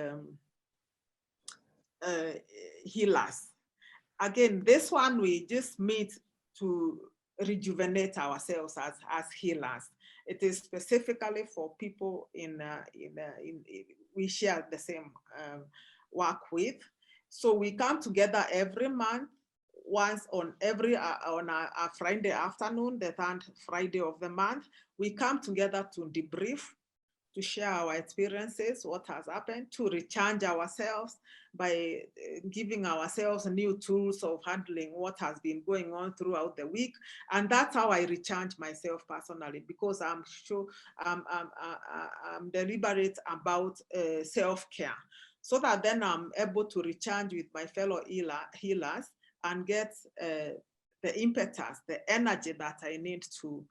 healers. Again, this one we just meet to rejuvenate ourselves as healers. It is specifically for people we share the same work with. So we come together every month, once on a Friday afternoon, the 3rd Friday of the month. We come together to debrief, to share our experiences, what has happened, to recharge ourselves by giving ourselves new tools of handling what has been going on throughout the week. And that's how I recharge myself personally, because I'm sure I'm deliberate about self-care, so that then I'm able to recharge with my fellow healers and get the impetus, the energy that I need to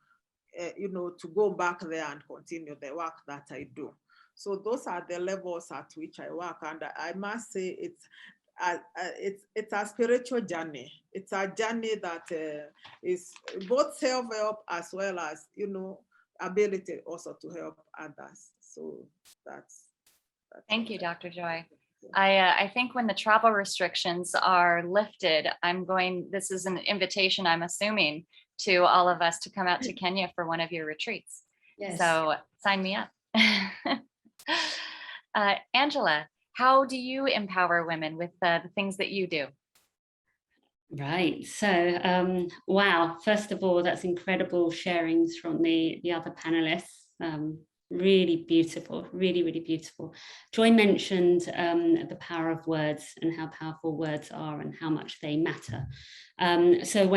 to go back there and continue the work that I do. So those are the levels at which I work. And I must say it's a spiritual journey. It's a journey that is both self-help as well as, ability also to help others. So that's Thank you, Dr. Joy. I think when the travel restrictions are lifted, this is an invitation, I'm assuming, to all of us to come out to Kenya for one of your retreats. Yes. So sign me up. Angela, how do you empower women with the things that you do? Right. So, wow. First of all, that's incredible sharings from the other panelists. Really beautiful, really, really beautiful. Joy mentioned the power of words and how powerful words are and how much they matter. So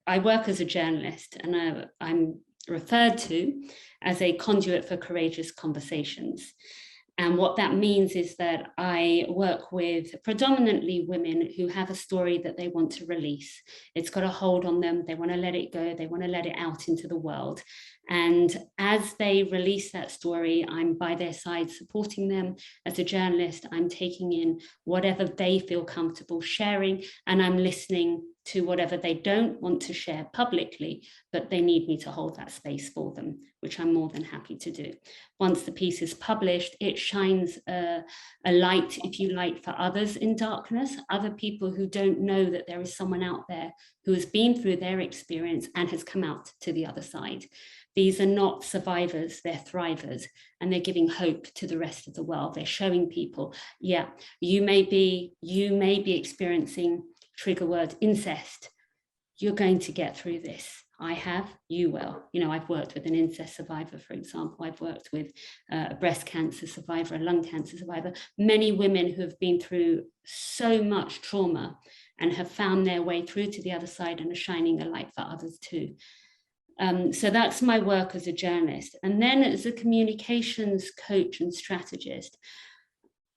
I work as a journalist, and I'm referred to as a conduit for courageous conversations. And what that means is that I work with predominantly women who have a story that they want to release. It's got a hold on them. They want to let it go. They want to let it out into the world. And as they release that story, I'm by their side supporting them. As a journalist, I'm taking in whatever they feel comfortable sharing, and I'm listening to whatever they don't want to share publicly, but they need me to hold that space for them, which I'm more than happy to do. Once the piece is published, it shines a light, if you like, for others in darkness, other people who don't know that there is someone out there who has been through their experience and has come out to the other side. These are not survivors, they're thrivers, and they're giving hope to the rest of the world. They're showing people, yeah, you may be experiencing trigger word incest. You're going to get through this. I have, you will. You know, I've worked with an incest survivor, for example. I've worked with a breast cancer survivor, a lung cancer survivor, many women who have been through so much trauma and have found their way through to the other side and are shining a light for others too. So that's my work as a journalist. And then as a communications coach and strategist,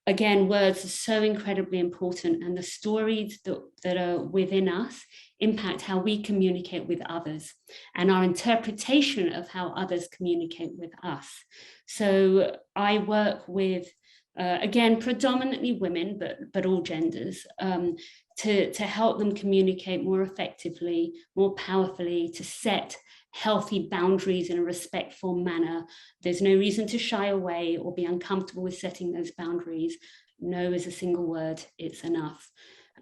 again, words are so incredibly important, and the stories that are within us impact how we communicate with others and our interpretation of how others communicate with us. So I work with, again, predominantly women, but all genders, to help them communicate more effectively, more powerfully, to set healthy boundaries in a respectful manner. There's no reason to shy away or be uncomfortable with setting those boundaries. No is a single word, it's enough.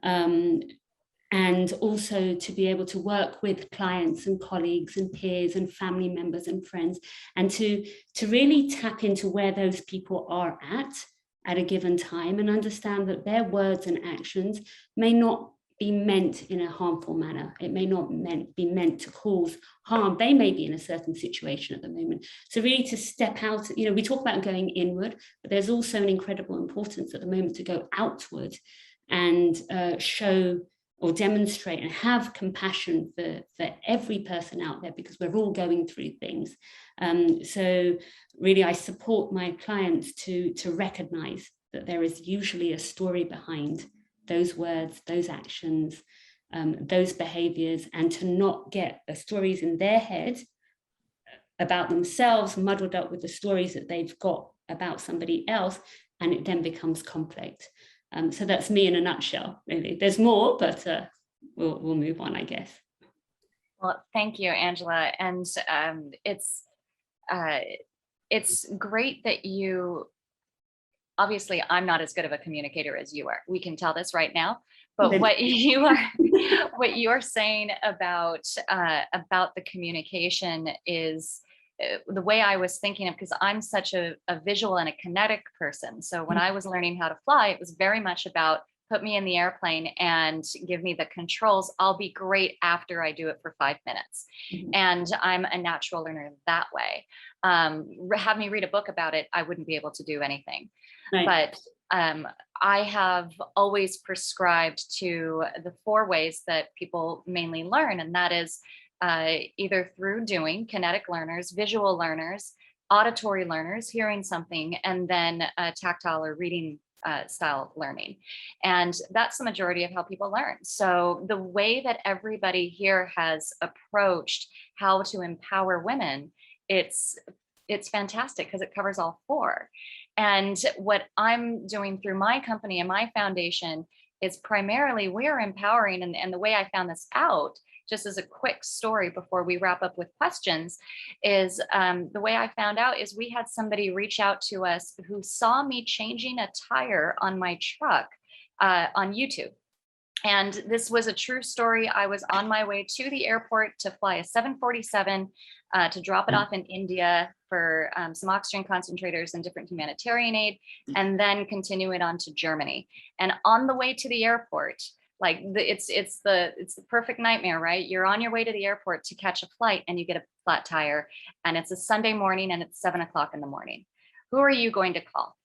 And also to be able to work with clients and colleagues and peers and family members and friends, and to really tap into where those people are at a given time, and understand that their words and actions may not be meant in a harmful manner. It may not be meant to cause harm. They may be in a certain situation at the moment. So really to step out, you know, we talk about going inward, but there's also an incredible importance at the moment to go outward and show or demonstrate and have compassion for every person out there, because we're all going through things. So really I support my clients to recognize that there is usually a story behind those words, those actions, those behaviors, and to not get the stories in their head about themselves muddled up with the stories that they've got about somebody else, and it then becomes conflict. So that's me in a nutshell, really. There's more, but we'll move on, I guess. Well, thank you, Angela. And it's great that you, obviously, I'm not as good of a communicator as you are. We can tell this right now. But what you're saying about the communication is the way I was thinking of, because I'm such a visual and a kinetic person. So when I was learning how to fly, it was very much about put me in the airplane and give me the controls. I'll be great after I do it for 5 minutes. And I'm a natural learner that way. Have me read a book about it, I wouldn't be able to do anything. Right. But I have always prescribed to the 4 ways that people mainly learn, and that is either through doing, kinetic learners, visual learners, auditory learners, hearing something, and then tactile or reading style learning. And that's the majority of how people learn. So the way that everybody here has approached how to empower women, it's fantastic because it covers all 4. And what I'm doing through my company and my foundation is primarily we're empowering, and the way I found this out, just as a quick story before we wrap up with questions, is the way I found out is we had somebody reach out to us who saw me changing a tire on my truck on YouTube. And this was a true story. I was on my way to the airport to fly a 747 to drop it off in India for some oxygen concentrators and different humanitarian aid, and then continue it on to Germany. And on the way to the airport, like it's the perfect nightmare, right? You're on your way to the airport to catch a flight and you get a flat tire, and it's a Sunday morning and it's 7 o'clock in the morning. Who are you going to call?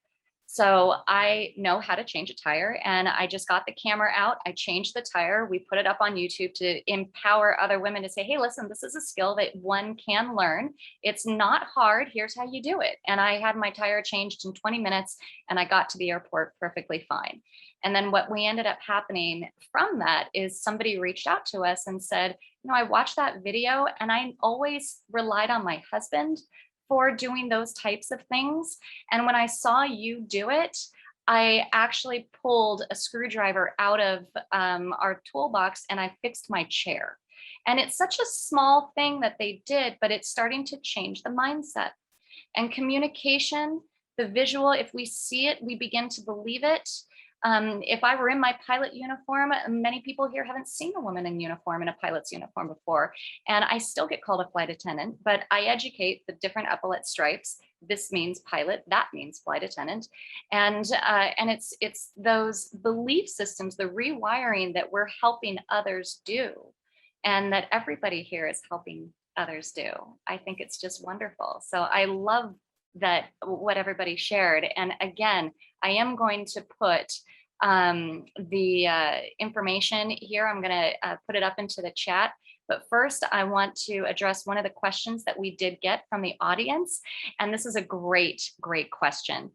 So I know how to change a tire, and I just got the camera out. I changed the tire. We put it up on YouTube to empower other women to say, hey, listen, this is a skill that one can learn. It's not hard. Here's how you do it. And I had my tire changed in 20 minutes and I got to the airport perfectly fine. And then what we ended up happening from that is somebody reached out to us and said, you know, I watched that video and I always relied on my husband for doing those types of things. And when I saw you do it, I actually pulled a screwdriver out of our toolbox and I fixed my chair. And it's such a small thing that they did, but it's starting to change the mindset. And communication, the visual, if we see it, we begin to believe it. If I were in my pilot uniform, many people here haven't seen a woman in uniform, in a pilot's uniform before, and I still get called a flight attendant, but I educate the different epaulet stripes. This means pilot, that means flight attendant. And it's those belief systems, the rewiring that we're helping others do, and that everybody here is helping others do. I think it's just wonderful. So I love that what everybody shared. And again, I am going to put the information here. I'm going to put it up into the chat. But first, I want to address one of the questions that we did get from the audience. And this is a great, great question.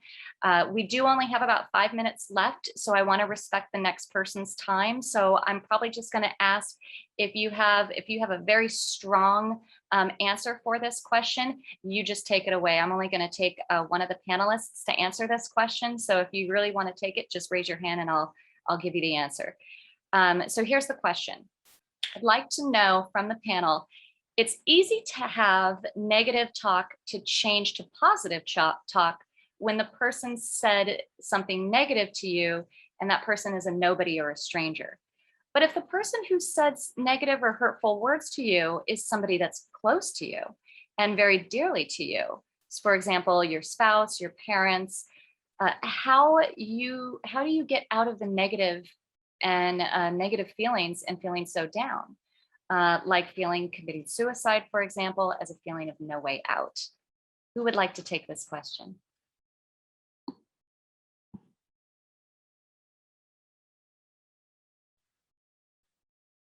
We do only have about 5 minutes left, so I want to respect the next person's time. So I'm probably just going to ask if you have a very strong answer for this question, you just take it away. I'm only going to take one of the panelists to answer this question. So if you really want to take it, just raise your hand and I'll give you the answer. So here's the question. I'd like to know from the panel, it's easy to have negative talk to change to positive talk when the person said something negative to you and that person is a nobody or a stranger. But if the person who said negative or hurtful words to you is somebody that's close to you and very dearly to you, for example, your spouse, your parents, how do you get out of the negative and negative feelings and feeling so down, like committing suicide, for example, as a feeling of no way out? Who would like to take this question?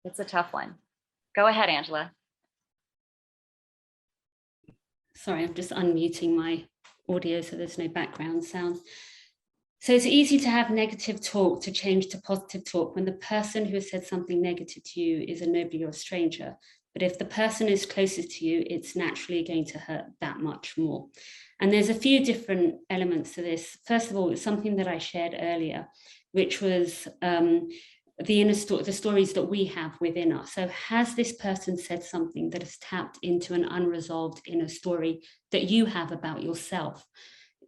It's a tough one. Go ahead, Angela. Sorry, I'm just unmuting my audio so there's no background sound. So it's easy to have negative talk to change to positive talk when the person who has said something negative to you is a nobody or a stranger. But if the person is closest to you, it's naturally going to hurt that much more. And there's a few different elements to this. First of all, it's something that I shared earlier, which was the stories that we have within us. So has this person said something that has tapped into an unresolved inner story that you have about yourself?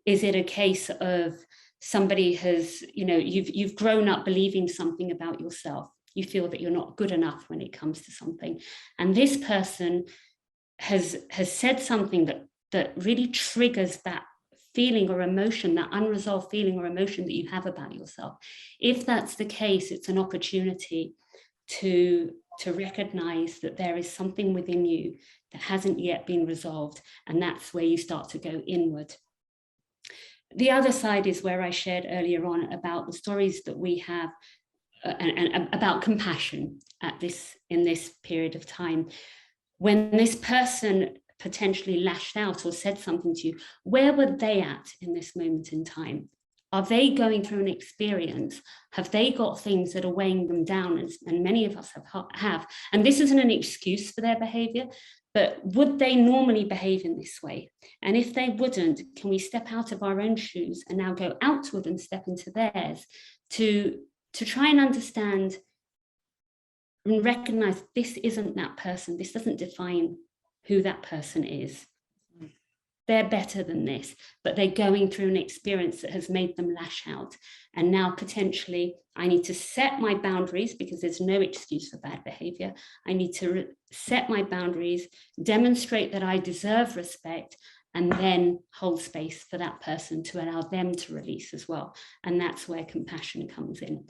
Is it a case of somebody has, you've grown up believing something about yourself? You feel that you're not good enough when it comes to something. And this person has said something that really triggers that feeling or emotion, that unresolved feeling or emotion that you have about yourself. If that's the case, it's an opportunity to recognize that there is something within you that hasn't yet been resolved. And that's where you start to go inward. The other side is where I shared earlier on about the stories that we have and about compassion in this period of time. When this person potentially lashed out or said something to you, where were they at in this moment in time? Are they going through an experience? Have they got things that are weighing them down? And many of us have. And this isn't an excuse for their behavior, but would they normally behave in this way? And if they wouldn't, can we step out of our own shoes and now go outward and step into theirs to try and understand and recognize this isn't that person. This doesn't define who that person is. They're better than this, but they're going through an experience that has made them lash out. And now potentially I need to set my boundaries because there's no excuse for bad behavior. I need to set my boundaries, demonstrate that I deserve respect, and then hold space for that person to allow them to release as well. And that's where compassion comes in.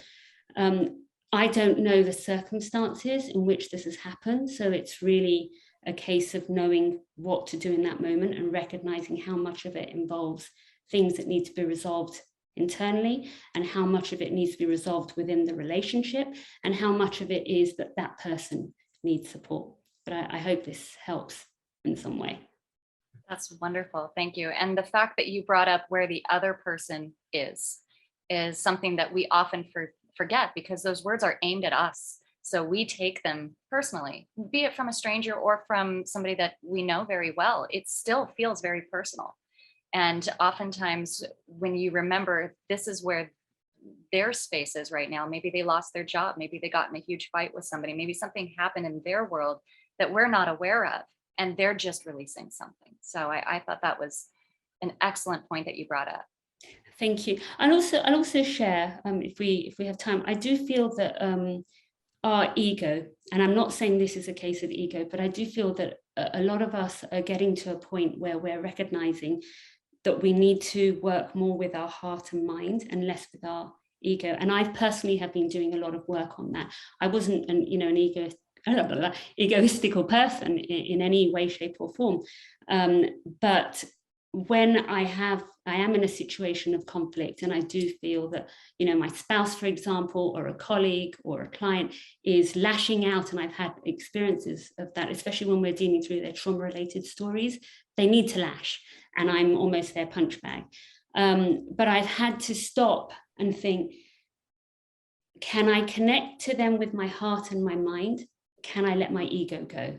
I don't know the circumstances in which this has happened. So it's really a case of knowing what to do in that moment and recognizing how much of it involves things that need to be resolved internally and how much of it needs to be resolved within the relationship and how much of it is that that person needs support. But I hope this helps in some way. That's wonderful. Thank you. And the fact that you brought up where the other person is something that we often forget because those words are aimed at us. So we take them personally, be it from a stranger or from somebody that we know very well. It still feels very personal. And oftentimes when you remember this is where their spaces right now. Maybe they lost their job. Maybe they got in a huge fight with somebody. Maybe something happened in their world that we're not aware of, and they're just releasing something. So I thought that was an excellent point that you brought up. Thank you. I'll also share, if we have time, I do feel that our ego, and I'm not saying this is a case of ego, but I do feel that a lot of us are getting to a point where we're recognizing that we need to work more with our heart and mind and less with our ego. And I personally have been doing a lot of work on that. I wasn't an egoistical person in any way, shape or form. But when I am in a situation of conflict, and I do feel that, my spouse, for example, or a colleague or a client is lashing out, and I've had experiences of that, especially when we're dealing through their trauma-related stories, they need to lash, and I'm almost their punch bag. But I've had to stop and think, can I connect to them with my heart and my mind? Can I let my ego go?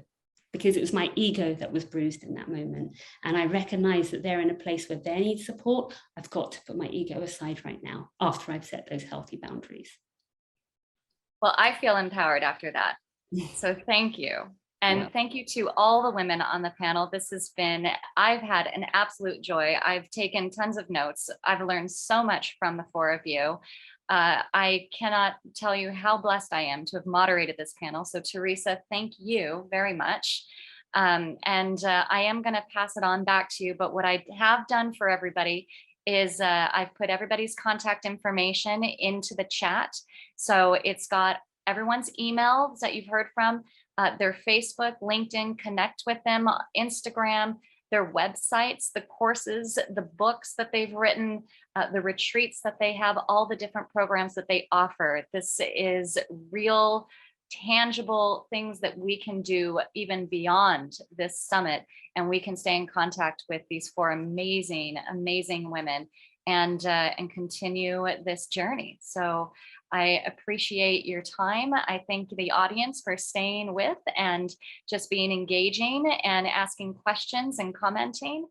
Because it was my ego that was bruised in that moment. And I recognize that they're in a place where they need support. I've got to put my ego aside right now after I've set those healthy boundaries. Well, I feel empowered after that. So thank you. And thank you to all the women on the panel. I've had an absolute joy. I've taken tons of notes. I've learned so much from the four of you. I cannot tell you how blessed I am to have moderated this panel. So Teresa, thank you very much. I am going to pass it on back to you. But what I have done for everybody is I've put everybody's contact information into the chat. So it's got everyone's emails that you've heard from, their Facebook, LinkedIn, connect with them, Instagram, their websites, the courses, the books that they've written, the retreats that they have, all the different programs that they offer. This is real, tangible things that we can do even beyond this summit. And we can stay in contact with these four amazing, amazing women and continue this journey. So I appreciate your time. I thank the audience for staying with and just being engaging and asking questions and commenting.